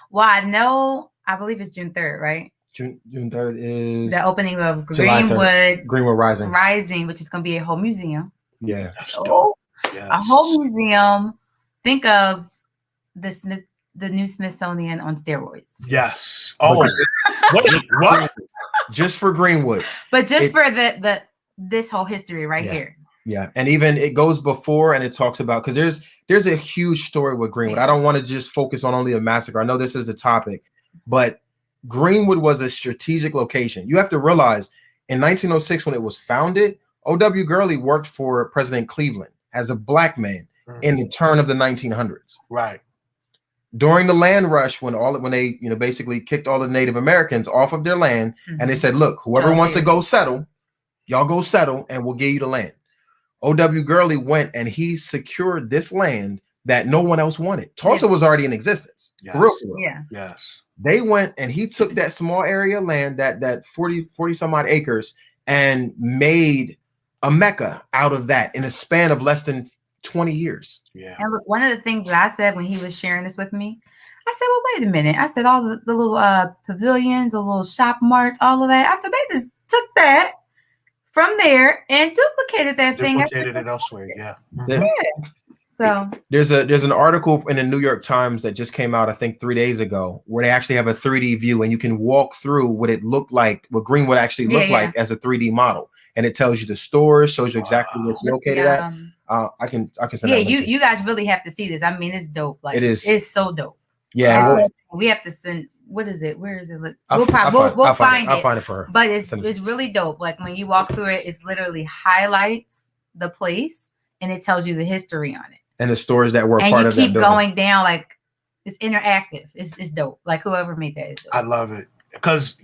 Well, I believe it's June 3rd, right? June 3rd is the opening of Greenwood Rising, which is going to be a whole museum. Yeah, that's dope. Yes. A whole museum. Think of the new Smithsonian on steroids. Yes. Oh, wait, what? Just for Greenwood, but just for this whole history right here. Yeah, and even it goes before, and it talks about, because there's a huge story with Greenwood. I don't want to just focus on only a massacre. I know this is the topic, but Greenwood was a strategic location. You have to realize, in 1906, when it was founded, O.W. Gurley worked for President Cleveland as a black man in the turn of the 1900s. Right. During the land rush, when they basically kicked all the Native Americans off of their land, and they said, look, whoever wants to go settle, y'all go settle, and we'll give you the land. O.W. Gurley went and he secured this land that no one else wanted. Tulsa was already in existence. Yes. For real. Yeah. Yes. They went and he took that small area of land, that 40 some odd acres, and made a Mecca out of that in a span of less than 20 years. Yeah. And look, one of the things that I said when he was sharing this with me, I said, well, wait a minute. I said, all the little pavilions, the little shop marts, all of that. I said, they just took that from there and duplicated that thing. Duplicated it elsewhere, yeah. Yeah. So there's an article in the New York Times that just came out, I think 3 days ago, where they actually have a 3D view and you can walk through what it looked like, what Greenwood actually looked like as a 3D model. And it tells you the stores, shows you exactly where it's located at. I can send that you guys really have to see this. I mean, it's dope. Like, it is. It's so dope. Yeah. We have to send. What is it? Where is it? We'll find it. I'll find it for her. But it's really dope. Like when you walk through it, it's literally highlights the place and it tells you the history on it and the stores that were part of that building. And you keep going down, like it's interactive. It's dope. Like whoever made that is dope. I love it because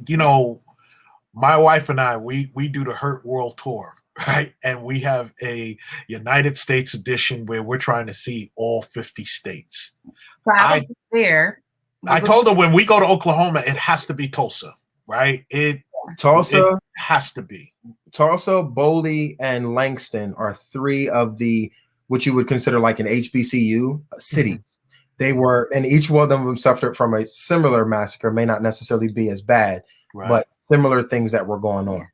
my wife and I we do the Hurt World Tour, right? And we have a United States edition where we're trying to see all 50 states. So I was there. I told her when we go to Oklahoma, it has to be Tulsa, right? Tulsa it has to be. Tulsa, Boley, and Langston are three of the what you would consider like an HBCU cities. They were, and each one of them suffered from a similar massacre, may not necessarily be as bad, but similar things that were going on.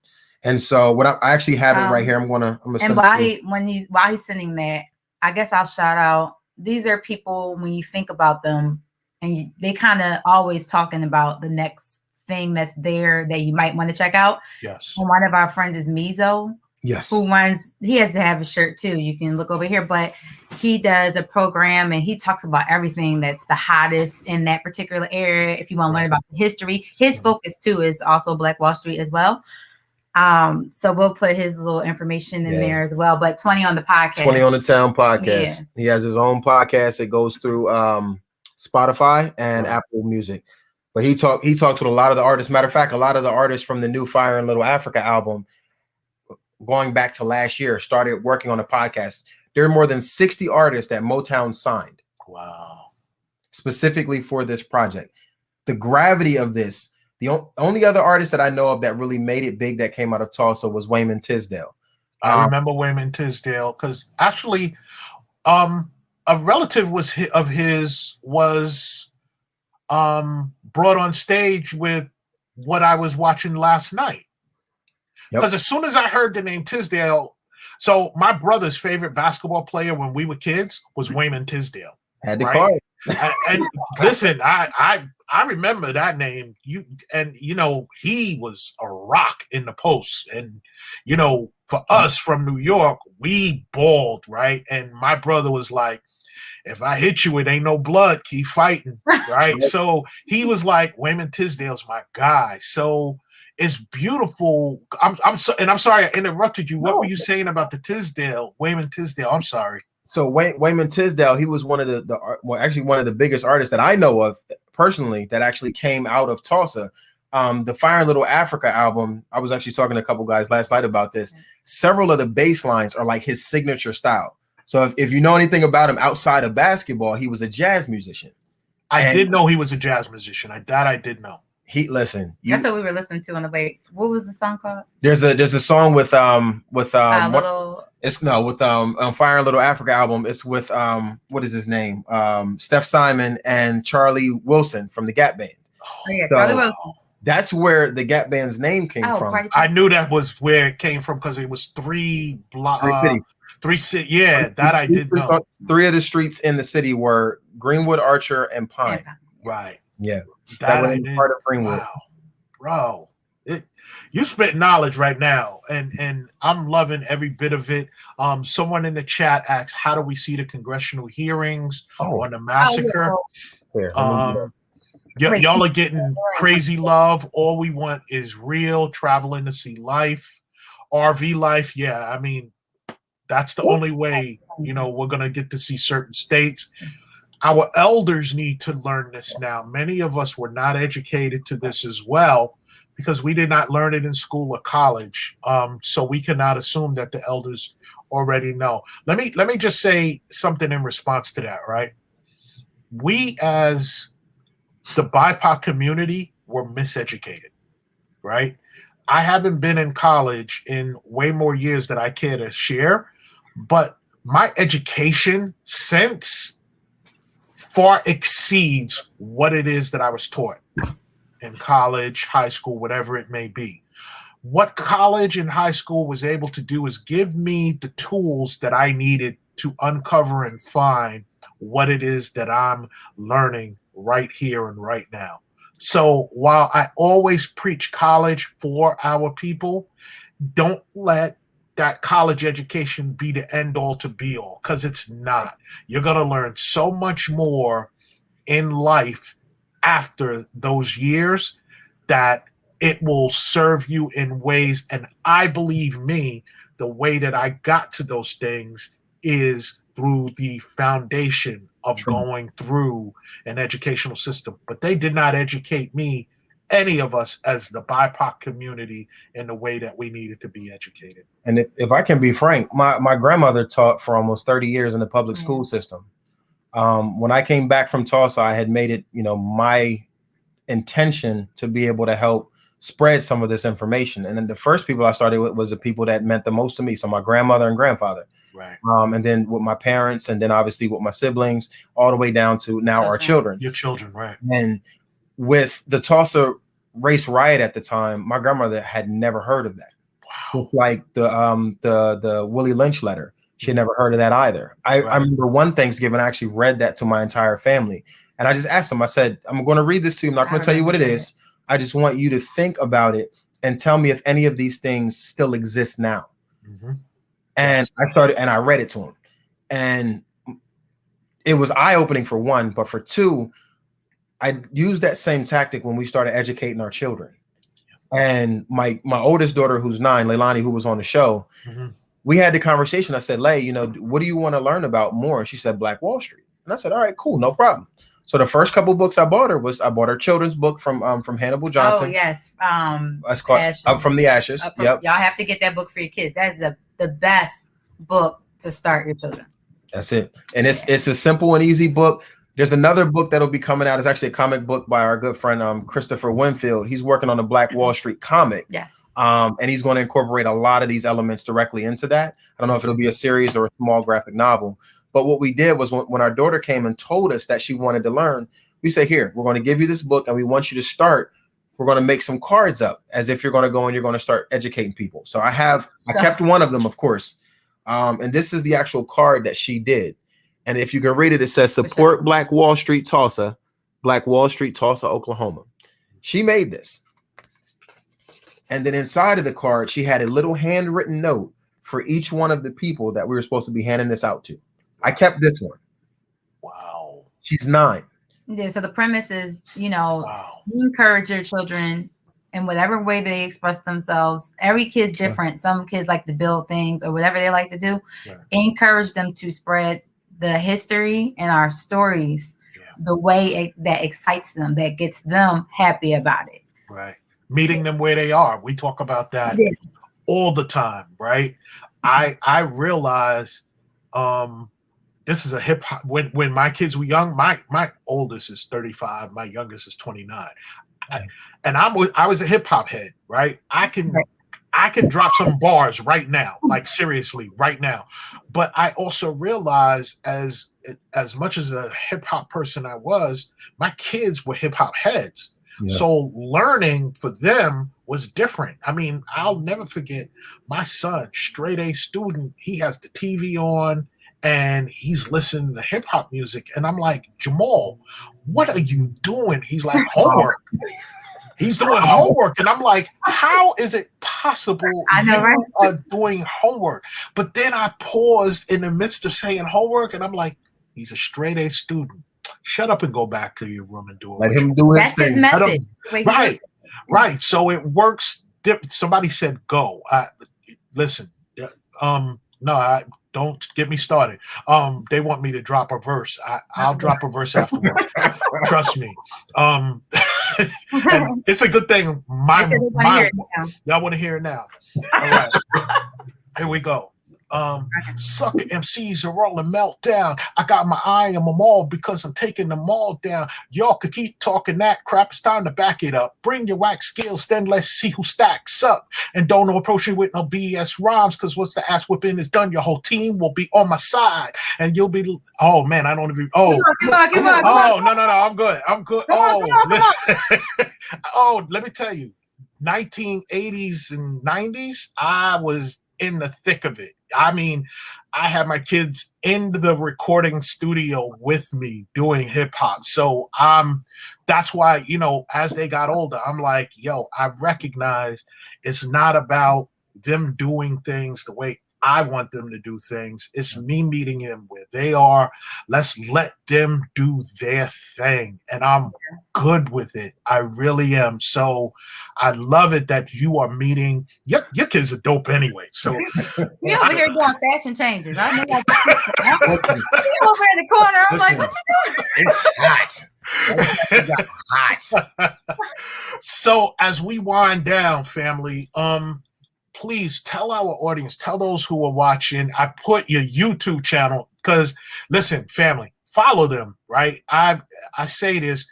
And so what I actually have it right here. I'm gonna and while he's sending that, I guess I'll shout out. These are people, when you think about them, and they kind of always talking about the next thing that's there that you might want to check out. Yes. And one of our friends is Mizo. Yes. Who runs, he has to have a shirt too. You can look over here, but he does a program and he talks about everything that's the hottest in that particular area. If you want to learn about the history, his focus too is also Black Wall Street as well. So we'll put his little information in there as well. But 20 on the podcast. 20 on the Town podcast. Yeah. He has his own podcast. It goes through Spotify and Apple Music. But he talked with a lot of the artists. Matter of fact, a lot of the artists from the new Fire in Little Africa album, going back to last year, started working on a podcast. There are more than 60 artists that Motown signed. Wow. Specifically for this project. The gravity of this, the only other artist that I know of that really made it big that came out of Tulsa was Wayman Tisdale. I remember Wayman Tisdale because actually a relative of his was brought on stage with what I was watching last night. Because as soon as I heard the name Tisdale, so my brother's favorite basketball player when we were kids was Wayman Tisdale. Had to call it. And listen, I remember that name. He was a rock in the post. And for us from New York, we balled, right? And my brother was like, if I hit you, it ain't no blood. Keep fighting, right? So he was like, Wayman Tisdale's my guy. So it's beautiful. I'm sorry I interrupted you. What were you saying about the Wayman Tisdale? I'm sorry. So Wayman Tisdale, he was one of one of the biggest artists that I know of personally that actually came out of Tulsa. The Fire in Little Africa album, I was actually talking to a couple guys last night about this. Several of the bass lines are like his signature style. So if you know anything about him outside of basketball, he was a jazz musician. I did know he was a jazz musician. I did know. That's what we were listening to on the way. What was the song called? There's a song with Fire in Little Africa album. It's with what is his name? Steph Simon and Charlie Wilson from the Gap Band. Charlie Wilson. That's where the Gap Band's name came from. Right. I knew that was where it came from because it was three cities. Yeah, that I did know. 3 of the streets in the city were Greenwood, Archer, and Pine. Right. Yeah. That was part of Greenwood. Wow, bro. You spit knowledge right now, and I'm loving every bit of it. Someone in the chat asked, how do we see the congressional hearings on the massacre? Y'all are getting crazy love. All we want is real traveling to see life, RV life. Yeah, I mean, that's the only way, we're going to get to see certain states. Our elders need to learn this now. Many of us were not educated to this as well because we did not learn it in school or college. So we cannot assume that the elders already know. Let me just say something in response to that, right? We as the BIPOC community were miseducated, right? I haven't been in college in way more years than I care to share, but my education sense far exceeds what it is that I was taught in college, high school, whatever it may be. What college and high school was able to do is give me the tools that I needed to uncover and find what it is that I'm learning right here and right now. So while I always preach college for our people, don't let that college education be the end all to be all, because it's not. You're going to learn so much more in life after those years that it will serve you in ways. And I believe me, the way that I got to those things is through the foundation of going through an educational system. But they did not educate me, any of us as the BIPOC community, in the way that we needed to be educated. And if I can be frank, my grandmother taught for almost 30 years in the public school system. When I came back from Tulsa, I had made it, my intention to be able to help spread some of this information. And then the first people I started with was the people that meant the most to me. So my grandmother and grandfather. Right. And then with my parents, and then obviously with my siblings, all the way down to now our children. Your children, right. And with the Tulsa race riot at the time, my grandmother had never heard of that. Wow. Like the Willie Lynch letter. She had never heard of that either. I remember one Thanksgiving, I actually read that to my entire family. And I just asked them, I said, I'm going to read this to you. I'm not going to tell you what it is. I just want you to think about it and tell me if any of these things still exist now. Mm-hmm. And I read it to him, and it was eye-opening for one, but for two, I used that same tactic when we started educating our children. And my oldest daughter, who's 9, Leilani, who was on the show, Mm-hmm. we had the conversation. I said, Lay, what do you want to learn about more? And she said, Black Wall Street. And I said, all right, cool, no problem. So the first couple books I bought her children's book from Hannibal Johnson. Oh yes, That's called Up from the Ashes. Yep. Y'all have to get that book for your kids. That is the best book to start your children. That's it. And it's a simple and easy book. There's another book that'll be coming out. It's actually a comic book by our good friend Christopher Winfield. He's working on the Black Wall Street comic. Yes. And he's going to incorporate a lot of these elements directly into that. I don't know if it'll be a series or a small graphic novel. But what we did was when our daughter came and told us that she wanted to learn, we said, here, we're going to give you this book and we want you to start. We're going to make some cards up as if you're going to go and you're going to start educating people. So I kept one of them, of course. And this is the actual card that she did. And if you can read it, it says support Black Wall Street, Tulsa, Black Wall Street, Tulsa, Oklahoma. She made this. And then inside of the card, she had a little handwritten note for each one of the people that we were supposed to be handing this out to. I kept this one. Wow. She's 9. Yeah. So the premise is, Wow. you encourage your children in whatever way they express themselves. Every kid's different. Some kids like to build things or whatever they like to do. Right. Encourage them to spread the history and our stories the way that excites them, that gets them happy about it. Right. Meeting them where they are. We talk about that all the time, right? I realize this is a hip hop. When my kids were young, my oldest is 35, my youngest is 29. And I was a hip hop head, right? I can drop some bars right now, like seriously right now. But I also realized as much as a hip hop person I was, my kids were hip hop heads. Yeah. So learning for them was different. I mean, I'll never forget my son, straight A student. He has the TV on and he's listening to hip hop music. And I'm like, Jamal, what are you doing? He's like, homework. He's doing homework. And I'm like, how is it possible you are doing homework? But then I paused in the midst of saying homework and I'm like, he's a straight A student. Shut up and go back to your room and do it. Let him do his thing. That's his message. Right. So it works. Somebody said go. Listen. No, don't get me started. They want me to drop a verse. I'll drop a verse afterwards. Trust me. And it's a good thing. Y'all want to hear it now. All right. Here we go. Sucker MCs are all a meltdown. I got my eye on them all because I'm taking them all down. Y'all could keep talking that crap. It's time to back it up. Bring your wax skills, then let's see who stacks up. And don't approach me with no BS rhymes, because once the ass whipping is done, your whole team will be on my side. And you'll be, oh man, I don't even, oh. Keep on. No, I'm good. Listen. Oh, let me tell you, 1980s and 90s, I was in the thick of it. I mean, I had my kids in the recording studio with me doing hip hop. So that's why, as they got older, I'm like, yo, I recognize it's not about them doing things the way I want them to do things. It's me meeting them where they are. Let's let them do their thing. And I'm good with it. I really am. So I love it that you are meeting. Your kids are dope anyway. So you over here doing fashion changes. I know you over in the corner. I'm like, what you doing? It's hot. So as we wind down, family, please tell our audience, tell those who are watching. I put your YouTube channel because, listen, family, follow them, right? I say this,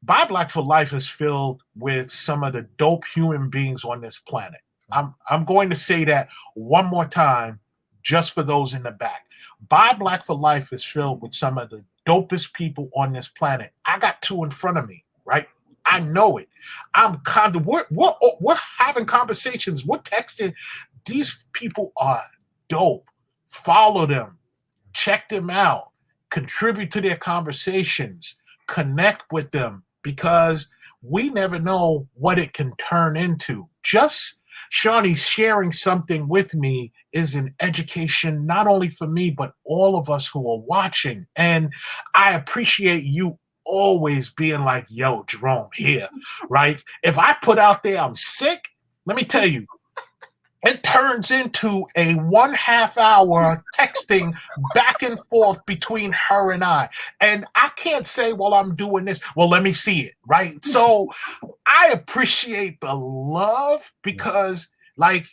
Buy Black for Life is filled with some of the dope human beings on this planet. I'm going to say that one more time just for those in the back. Buy Black for Life is filled with some of the dopest people on this planet. I got 2 in front of me, right? I know it. We're having conversations. We're texting. These people are dope. Follow them. Check them out. Contribute to their conversations. Connect with them, because we never know what it can turn into. Just Shoney, sharing something with me is an education, not only for me, but all of us who are watching. And I appreciate you always being like, yo, Jerome, here, right? If I put out there I'm sick, let me tell you, it turns into a 1/2 hour texting back and forth between her and I. And I can't say, well, I'm doing this. Well, let me see it, right? So I appreciate the love because, like,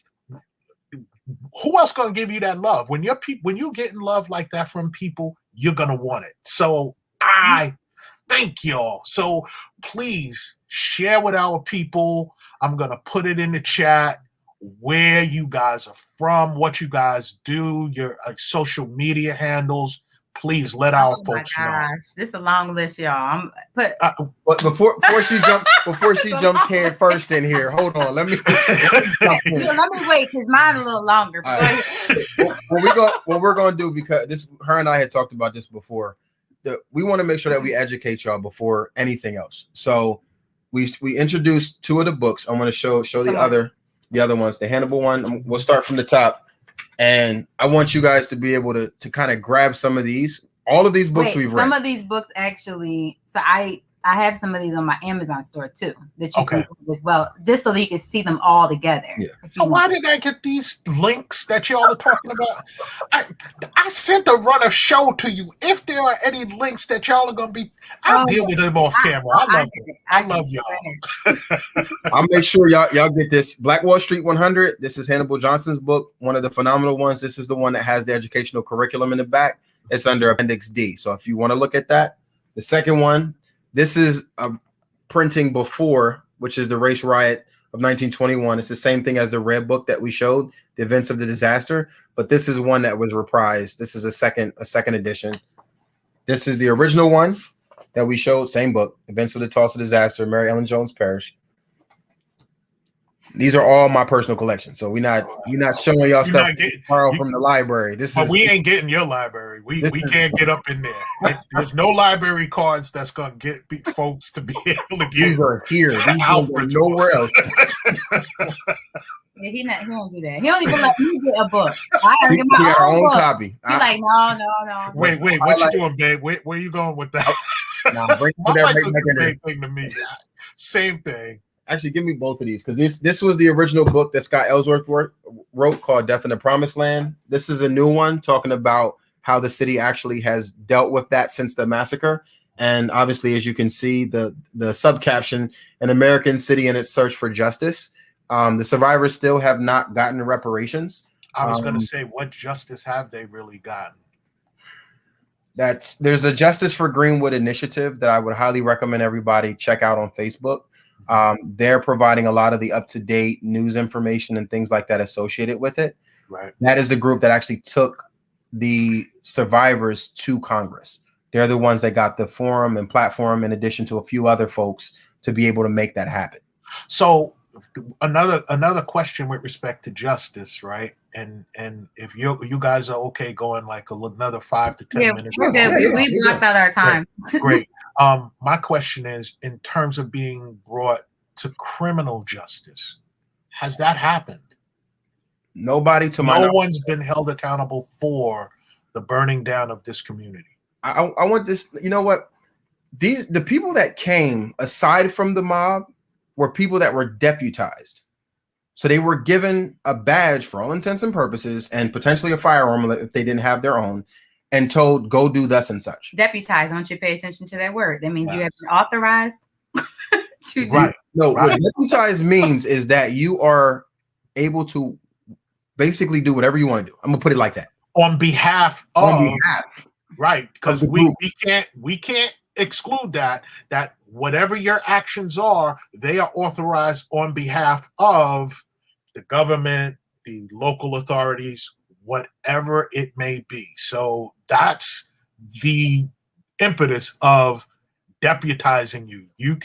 who else gonna give you that love? When you're getting love like that from people, you're gonna want it. So I thank y'all. So please share with our people. I'm gonna put it in the chat where you guys are from, what you guys do, your social media handles. Please let our folks know. This is a long list, y'all. But before she jumps head first in here, hold on. Let me wait because mine a little longer. Right. What we're gonna do, because her and I had talked about this before. We want to make sure that we educate y'all before anything else. So we introduced 2 of the books. I'm gonna show the other ones. The Hannibal one. We'll start from the top. And I want you guys to be able to kind of grab some of these. All of these books we've read. Some of these books actually. So I have some of these on my Amazon store too that you can do as well, just so that you can see them all together. Yeah. So why did I get these links that y'all are talking about? I sent a run of show to you. If there are any links that y'all are gonna be, I'll deal with them off camera. I love y'all. I'll make sure y'all get this. Black Wall Street 100. This is Hannibal Johnson's book, one of the phenomenal ones. This is the one that has the educational curriculum in the back. It's under Appendix D. So if you want to look at that, the second one. This is a printing before, which is the race riot of 1921. It's the same thing as the red book that we showed, the events of the disaster, but this is one that was reprised. This is a second edition. This is the original one that we showed, same book, Events of the Tulsa Disaster, Mary Ellen Jones Parish. These are all my personal collection. So you're not showing y'all stuff borrowed from the library. We ain't getting your library. We can't get up in there. There's no library cards that's gonna get folks to be able to get. These are here. These Alfred nowhere else. Yeah, he don't do that. He don't even let me get a book. I have get my own book. Copy. He's like, no. Wait, what you doing, babe? Where you going with that? Same thing to me. Same thing. Actually, give me both of these, because this was the original book that Scott Ellsworth wrote called Death in the Promised Land. This is a new one talking about how the city actually has dealt with that since the massacre. And obviously, as you can see, the subcaption, An American City in Its Search for Justice. The survivors still have not gotten reparations. I was going to say, what justice have they really gotten? There's a Justice for Greenwood initiative that I would highly recommend everybody check out on Facebook. They're providing a lot of the up-to-date news information and things like that associated with it. Right. That is the group that actually took the survivors to Congress. They're the ones that got the forum and platform, in addition to a few other folks, to be able to make that happen. So another question with respect to justice, right? And if you guys are okay going like another 5 to 10 minutes. We're good. We blocked out our time. Great. My question is, in terms of being brought to criminal justice, has that happened? Nobody to my knowledge. No one's been held accountable for the burning down of this community. I want this. You know what? The people that came, aside from the mob, were people that were deputized. So they were given a badge for all intents and purposes, and potentially a firearm if they didn't have their own, and told, go do thus and such. Deputized, I want you to pay attention to that word. That means you have been authorized to do. Right. No, what deputized means is that you are able to basically do whatever you want to do. I'm gonna put it like that. On behalf of, right, because we can't exclude that whatever your actions are, they are authorized on behalf of the government, the local authorities, whatever it may be. So that's the impetus of deputizing you. You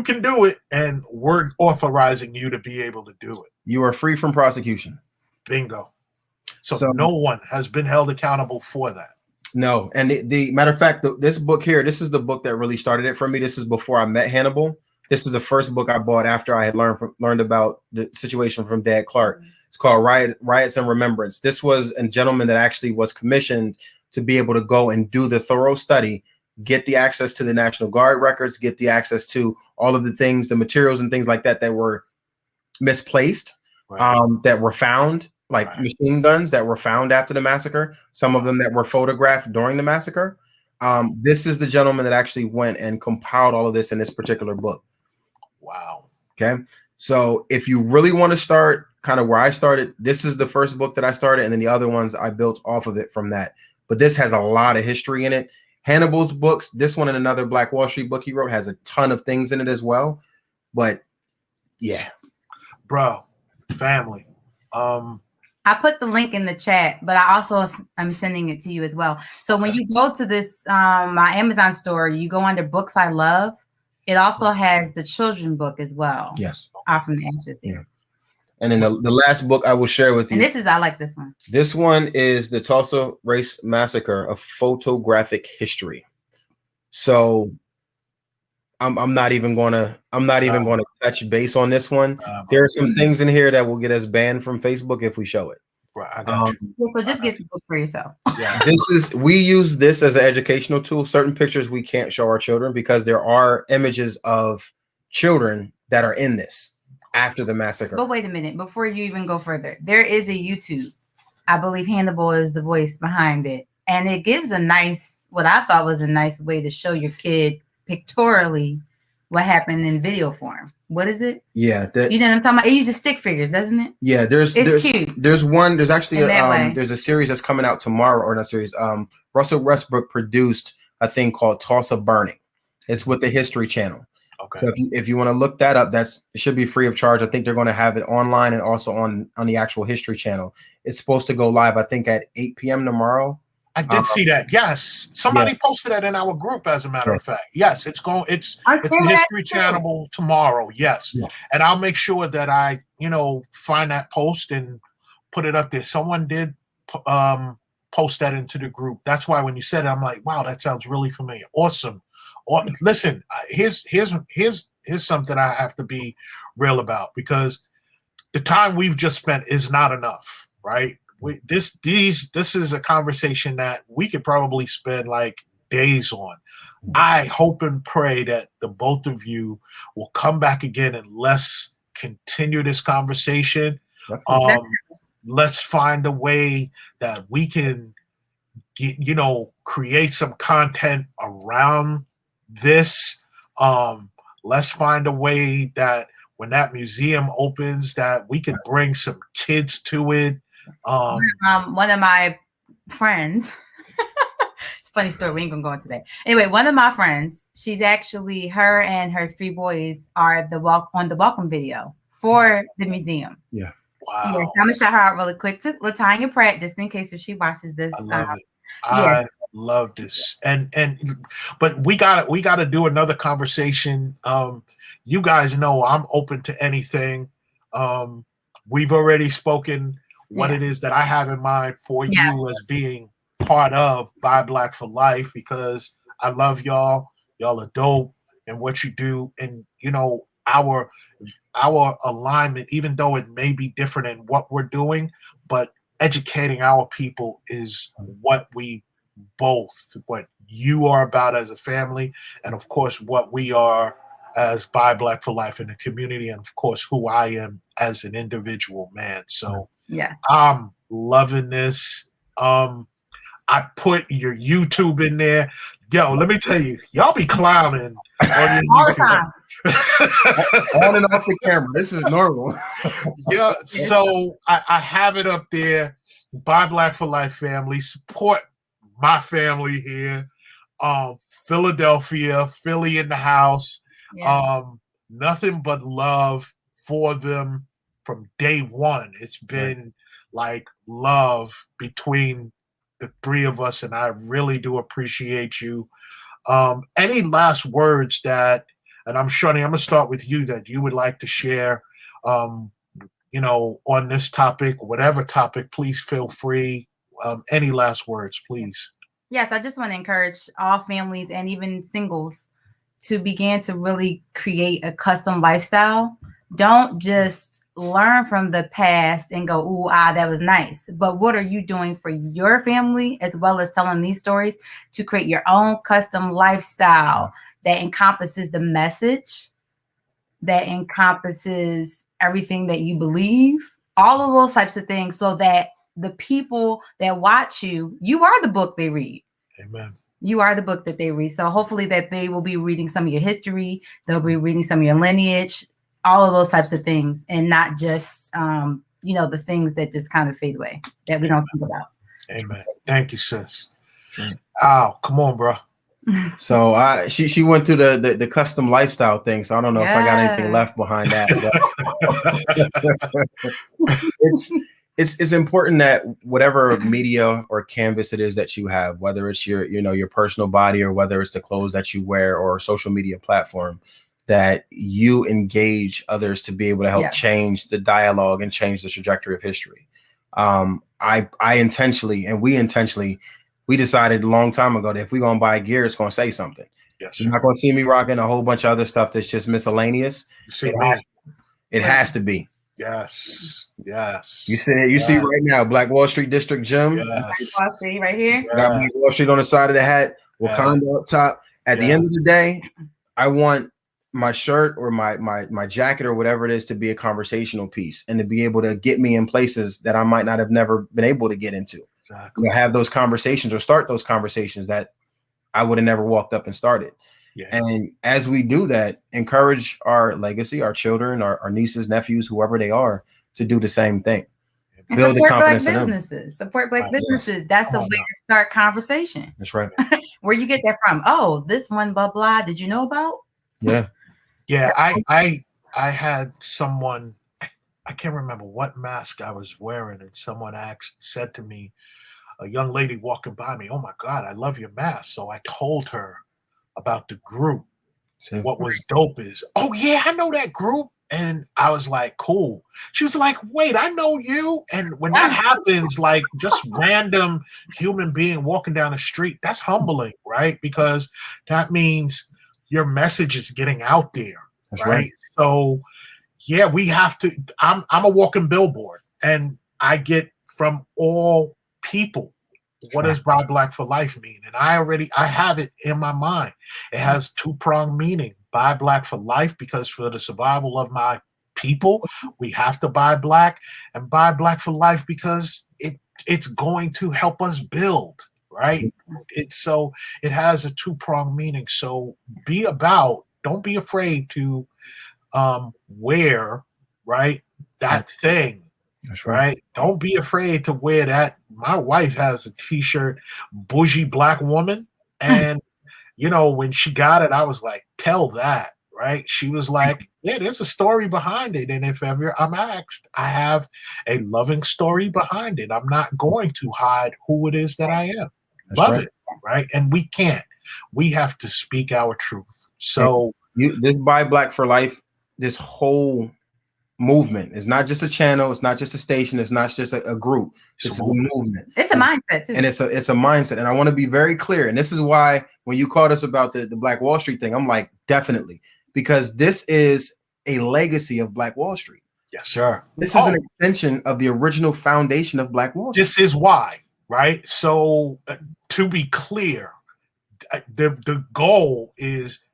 can do it, and we're authorizing you to be able to do it. You are free from prosecution. Bingo. So no one has been held accountable for that. No, and the matter of fact, this book here, this is the book that really started it for me. This is before I met Hannibal. This is the first book I bought after I had learned about the situation from Dad Clark. It's called Riots and Remembrance. This was a gentleman that actually was commissioned to be able to go and do the thorough study, get the access to the National Guard records, get the access to all of the things, the materials and things like that that were misplaced, that were found, like machine guns that were found after the massacre, some of them that were photographed during the massacre. This is the gentleman that actually went and compiled all of this in this particular book. Wow. Okay. So if you really want to start kind of where I started, this is the first book that I started, and then the other ones I built off of it from that. But this has a lot of history in it. Hannibal's books, this one and another Black Wall Street book he wrote, has a ton of things in it as well. But yeah. Bro, family. I put the link in the chat, but I also am sending it to you as well. So when you go to this my Amazon store, you go under Books I Love. It also has the children book as well. Yes. Out from the Ashes there. Yeah. And then the last book I will share with you. And I like this one. This one is the Tulsa Race Massacre, a photographic history. So I'm not even gonna touch base on this one. There are some things in here that will get us banned from Facebook if we show it. Right, I got you. So just get the book for yourself. Yeah. We use this as an educational tool. Certain pictures we can't show our children because there are images of children that are in this after the massacre. But wait a minute, before you even go further, there is a YouTube. I believe Hannibal is the voice behind it. And it gives what I thought was a nice way to show your kid pictorially what happened in video form. What is it? Yeah, you know what I'm talking about? It uses stick figures, doesn't it? Yeah, there's actually there's a series that's coming out tomorrow, or not series. Russell Westbrook produced a thing called Tulsa Burning. It's with the History Channel. Okay. So if you want to look that up, it should be free of charge. I think they're going to have it online and also on the actual History Channel. It's supposed to go live, I think, at 8 p.m. tomorrow. I did see that. Yes, somebody posted that in our group. As a matter of fact, yes, it's the History Channel tomorrow. Yes, and I'll make sure that I find that post and put it up there. Someone did post that into the group. That's why when you said it, I'm like, wow, that sounds really familiar. Awesome. Listen, here's something I have to be real about, because the time we've just spent is not enough, right? This is a conversation that we could probably spend like days on. I hope and pray that the both of you will come back again and let's continue this conversation. Let's find a way that we can create some content around this. Let's find a way that when that museum opens, that we can bring some kids to it. One of my friends, it's a funny story, we ain't gonna go into that. Anyway, one of my friends, she's actually, her and her 3 boys are on the welcome video for the museum. Yeah. Wow. Yes, I'm gonna shout her out really quick to Latanya Pratt, just in case if she watches this. I love it. I love this. But we gotta do another conversation. You guys know I'm open to anything. We've already spoken what it is that I have in mind for you as being part of Buy Black for Life, because I love y'all. Y'all are dope and what you do. And our alignment, even though it may be different in what we're doing, but educating our people is what you are about as a family, and of course what we are as Buy Black for Life in the community, and of course who I am as an individual man. So I'm loving this. I put your YouTube in there. Yo, let me tell you, y'all be clowning on your all YouTube. the time. On and off the camera. This is normal. Yeah, so I have it up there. Buy Black for Life family. Support my family here. Philadelphia, Philly in the house. Yeah. Nothing but love for them from day one. It's been like love between the 3 of us, and I really do appreciate you. Any last words that, and I'm Shoney, I'm gonna start with you, that you would like to share, on this topic, whatever topic, please feel free. Any last words, please? Yes, I just want to encourage all families and even singles to begin to really create a custom lifestyle, don't just learn from the past and go, ooh, that was nice. But what are you doing for your family, as well as telling these stories to create your own custom lifestyle that encompasses the message, that encompasses everything that you believe, all of those types of things, so that the people that watch you, you are the book they read. Amen. You are the book that they read. So hopefully that they will be reading some of your history. They'll be reading some of your lineage, all of those types of things, and not just, the things that just kind of fade away that we don't think about. Amen. Thank you, sis. Al, come on, bro. So she went through the custom lifestyle thing. So I don't know if I got anything left behind that. It's important that whatever media or canvas it is that you have, whether it's your personal body or whether it's the clothes that you wear or a social media platform, that you engage others to be able to help change the dialogue and change the trajectory of history. I intentionally, and we intentionally, we decided a long time ago that if we're going to buy gear, it's going to say something. Yes, you're not going to see me rocking a whole bunch of other stuff that's just miscellaneous. It has to be. Yes. You see right now, Black Wall Street District Gym. Black Wall Street right here. Got Black Wall Street on the side of the hat. Wakanda up top. At the end of the day, I want my shirt or my jacket or whatever it is to be a conversational piece and to be able to get me in places that I might not have never been able to get into. Exactly. Have those conversations or start those conversations that I would have never walked up and started. Yeah. And as we do that, encourage our legacy, our children, our nieces, nephews, whoever they are, to do the same thing. And build support Black businesses. Support Black businesses. That's a way to start conversation. That's right. Where you get that from? Oh, this one, blah blah. Did you know about? Yeah. Yeah. I had someone. I can't remember what mask I was wearing, and someone said to me, a young lady walking by me, "Oh my God, I love your mask." So I told her about the group. So what was dope is, "Oh yeah, I know that group." And I was like, "Cool." She was like, "Wait, I know you." And when that happens, like just random human being walking down the street, that's humbling, right? Because that means your message is getting out there. That's right. So yeah, we have to. I'm a walking billboard, and I get from all people. What does Buy Black for Life mean? And I have it in my mind. It has two-pronged meaning. Buy Black for Life, because for the survival of my people, we have to buy black, and buy black for life because it's going to help us build, right? It has a two-pronged meaning. So don't be afraid to wear, right, that thing. That's right. Don't be afraid to wear that. My wife has a t-shirt, bougie black woman. And, when she got it, I was like, tell that, right? She was like, yeah, there's a story behind it. And if ever I'm asked, I have a loving story behind it. I'm not going to hide who it is that I am. That's Love right. it, right? And we can't. We have to speak our truth. So this Buy Black for Life, this whole movement is not just a channel, it's not just a station, it's not just a group, it's a movement. It's a mindset too. And it's a mindset. And I want to be very clear. And this is why when you called us about the Black Wall Street thing, I'm like, definitely, because this is a legacy of Black Wall Street. Yes, sir. This is an extension of the original foundation of Black Wall Street. This is why, right? So to be clear, the goal is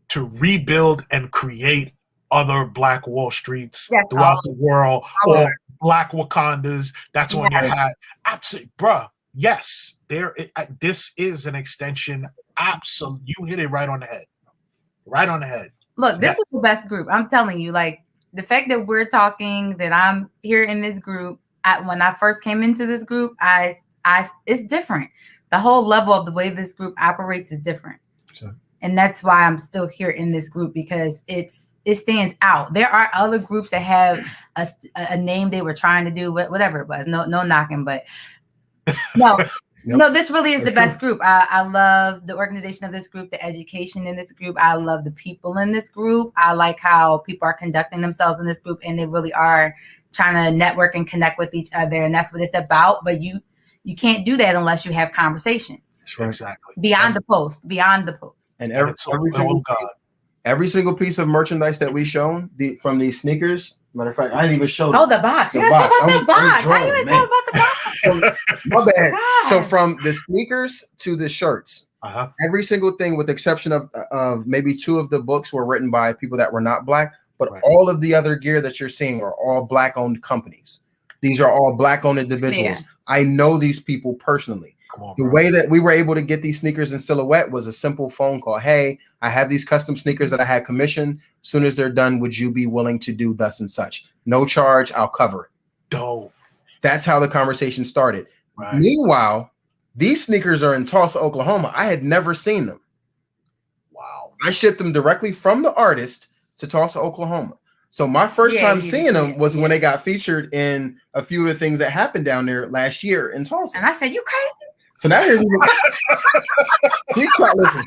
to rebuild and create other Black Wall Streets throughout the world, or Black Wakandas. That's when you had absolutely, bruh. Yes, this is an extension. Absolutely, you hit it right on the head. Right on the head. Look, this is the best group. I'm telling you, like the fact that we're talking, that I'm here in this group. When I first came into this group, it's different. The whole level of the way this group operates is different. Sure. And that's why I'm still here in this group, because it stands out. There are other groups that have a name they were trying to do, whatever it was. No knocking, but no, no, this really is the best group. I love the organization of this group, the education in this group. I love the people in this group. I like how people are conducting themselves in this group, and they really are trying to network and connect with each other. And that's what it's about. But you You can't do that unless you have conversations. Exactly. Beyond the post. And every single piece of merchandise that we shown from these sneakers. Matter of fact, I didn't even show. Oh, the box. You gotta talk about the box. How you gonna talk about the box? My bad. God. So from the sneakers to the shirts, every single thing, with the exception of maybe 2 of the books, were written by people that were not Black. But all of the other gear that you're seeing are all Black-owned companies. These are all Black-owned individuals. Yeah. I know these people personally. The way that we were able to get these sneakers in silhouette was a simple phone call. Hey, I have these custom sneakers that I had commissioned. As soon as they're done, would you be willing to do thus and such? No charge. I'll cover it. Dope. That's how the conversation started. Right. Meanwhile, these sneakers are in Tulsa, Oklahoma. I had never seen them. Wow. I shipped them directly from the artist to Tulsa, Oklahoma. So my first time seeing them was when they got featured in a few of the things that happened down there last year in Tulsa. And I said, you crazy? So now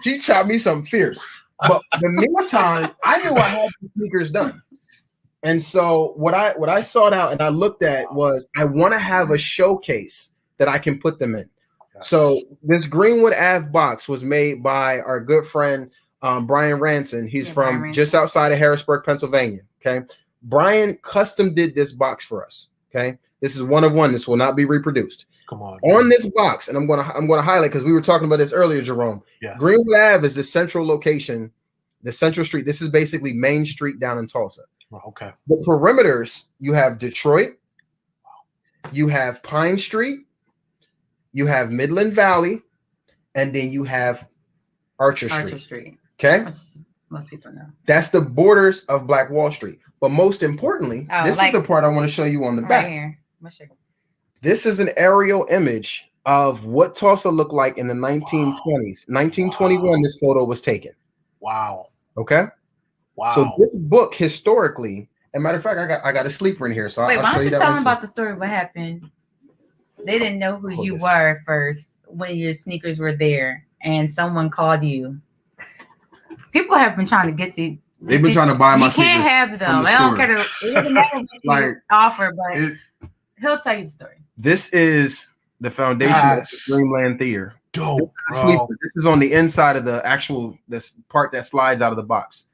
she chopped me something fierce. But in the meantime, I knew I had the sneakers done. And so what I sought out and I looked at was, I want to have a showcase that I can put them in. Yes. So this Greenwood Ave box was made by our good friend Brian Ranson. He's from just outside of Harrisburg, Pennsylvania. Okay. Brian custom did this box for us. Okay. This is one of one. This will not be reproduced. Come on. On this box, and I'm gonna highlight, because we were talking about this earlier, Jerome. Yes. Greenwood Ave is the central location, the central street. This is basically Main Street down in Tulsa. Okay. The perimeters, you have Detroit, you have Pine Street, you have Midland Valley, and then you have Archer Street. Okay. Most people know. That's the borders of Black Wall Street. But most importantly, this is the part I want to show you on the back. Right here. This is an aerial image of what Tulsa looked like in the 1920s. 1921, this photo was taken. Wow. Okay. Wow. So this book historically, and matter of fact, I got a sleeper in here. So wait, I'll why show don't you you that tell one them too. about the story? What happened? They didn't know who you were first when your sneakers were there, and someone called you. People have been trying to get the. They've been trying to buy my sneakers. You can't have them. I don't care. It doesn't matter what you offer, but he'll tell you the story. This is the foundation of the Dreamland Theater. Dope, this is on the inside of the actual this part that slides out of the box.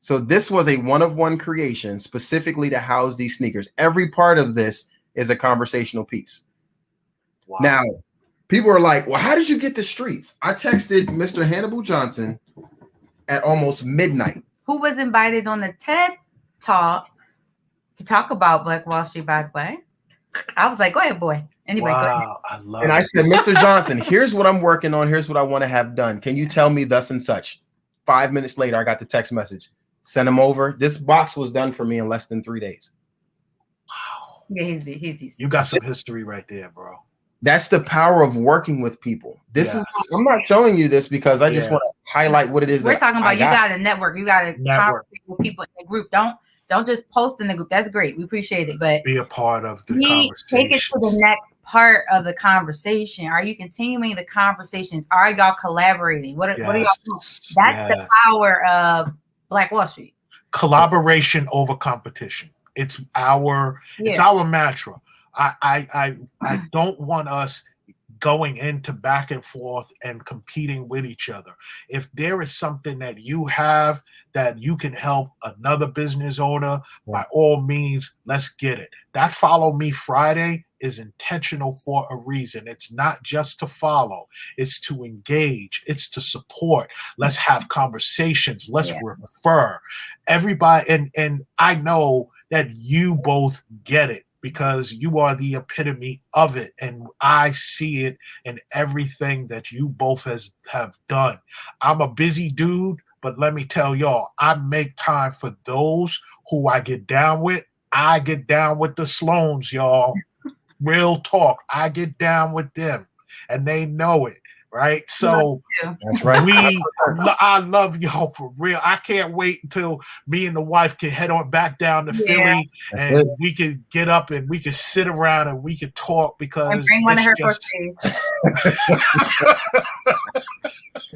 So this was a one-of-one creation specifically to house these sneakers. Every part of this is a conversational piece. Wow. Now, people are like, well, how did you get the streets? I texted Mr. Hannibal Johnson at almost midnight. Who was invited on the TED Talk to talk about Black Wall Street, by the way. I was like, go ahead, boy. Anyway, go ahead. I love and I said, Mr. Johnson, here's what I'm working on. Here's what I want to have done. Can you tell me thus and such? 5 minutes later, I got the text message. Send him over. This box was done for me in less than 3 days. Wow. Yeah, he's decent. You got some history right there, bro. That's the power of working with people. This is, I'm not showing you this because I just want to highlight what it is. We're talking about you got a network. You got to conversate with people in the group. Don't just post in the group. That's great. We appreciate it. But be a part of the conversation. Take it to the next part of the conversation. Are you continuing the conversations? Are y'all collaborating? What are y'all doing? That's the power of Black Wall Street. Collaboration over competition. It's our mantra. I don't want us going into back and forth and competing with each other. If there is something that you have that you can help another business owner, by all means, let's get it. That Follow Me Friday is intentional for a reason. It's not just to follow, it's to engage, it's to support. Let's have conversations, let's refer everybody. And I know that you both get it, because you are the epitome of it. And I see it in everything that you both have done. I'm a busy dude, but let me tell y'all, I make time for those who I get down with. I get down with the Sloans, y'all. Real talk. I get down with them, and they know it. Right. So that's right. I love y'all for real. I can't wait until me and the wife can head on back down to Philly and we can get up and we can sit around and we can talk, because and bring one of her crochets.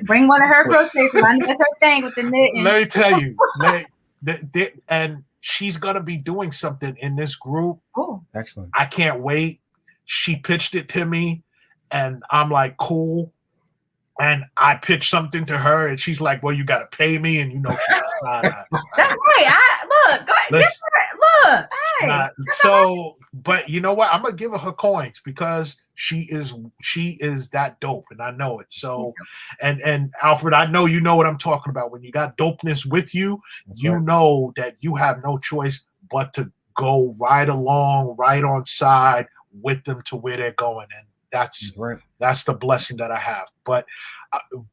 Bring one of her crochets. That's her thing with the knitting. Let me tell you, and she's gonna be doing something in this group. Oh, excellent. I can't wait. She pitched it to me. And I'm like, cool. And I pitch something to her, and she's like, well, you got to pay me. And, she decided. That's right. Look, go ahead. Look. Hey. So, but you know what? I'm going to give her coins because she is that dope, and I know it. So, and Alfred, I know you know what I'm talking about. When you got dopeness with you, you know that you have no choice but to go right along, right on side with them to where they're going. And that's the blessing that I have. But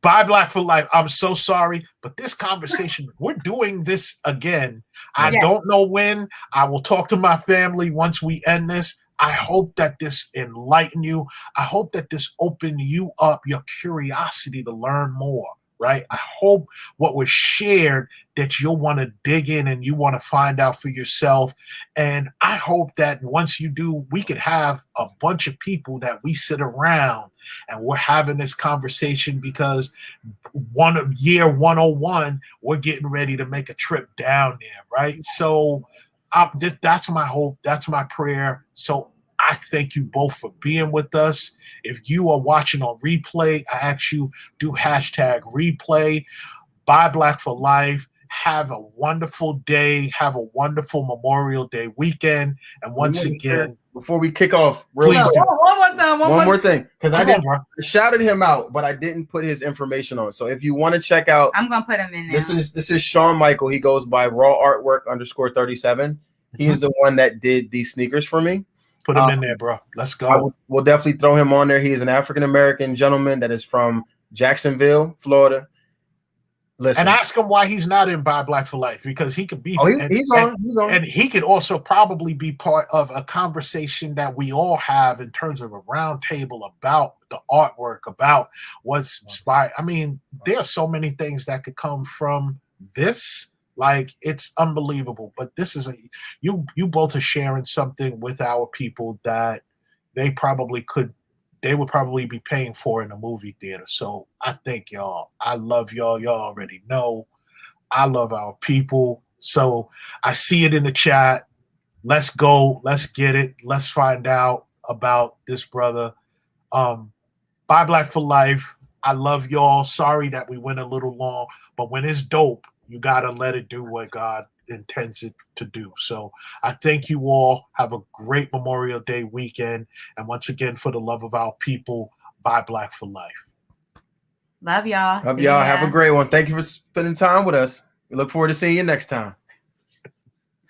Buy Black for Life, I'm so sorry, but this conversation, we're doing this again. I don't know when. I will talk to my family once we end this. I hope that this enlighten you. I hope that this open you up, your curiosity to learn more, right? I hope what was shared that you'll want to dig in and you want to find out for yourself. And I hope that once you do, we could have a bunch of people that we sit around and we're having this conversation because year 101, we're getting ready to make a trip down there, right? So that's my hope. That's my prayer. So I thank you both for being with us. If you are watching on replay, I ask you, do #replay, Buy Black for Life. Have a wonderful day. Have a wonderful Memorial Day weekend. And once again, before we kick off, one more thing, because I shouted him out, but I didn't put his information on. So if you want to check out, I'm gonna put him in there. This is Sean Michael. He goes by Raw Artwork _37. He is the one that did these sneakers for me. Put him in there, bro. Let's go. We'll definitely throw him on there. He is an African-American gentleman that is from Jacksonville, Florida. Listen. And ask him why he's not in Buy Black for Life, because he could be. He's on. And he could also probably be part of a conversation that we all have in terms of a round table about the artwork, about what's inspired. I mean, there are so many things that could come from this. Like, it's unbelievable. But this is you both are sharing something with our people that they would probably be paying for in a movie theater. So I thank y'all. I love y'all. Y'all already know I love our people. So I see it in the chat. Let's go. Let's get it. Let's find out about this brother. Buy Black for Life. I love y'all. Sorry that we went a little long, but when it's dope, you got to let it do what God intends it to do. So I thank you all. Have a great Memorial Day weekend. And once again, for the love of our people, Buy Black for Life. Love y'all. Love y'all. Have a great one. Thank you for spending time with us. We look forward to seeing you next time.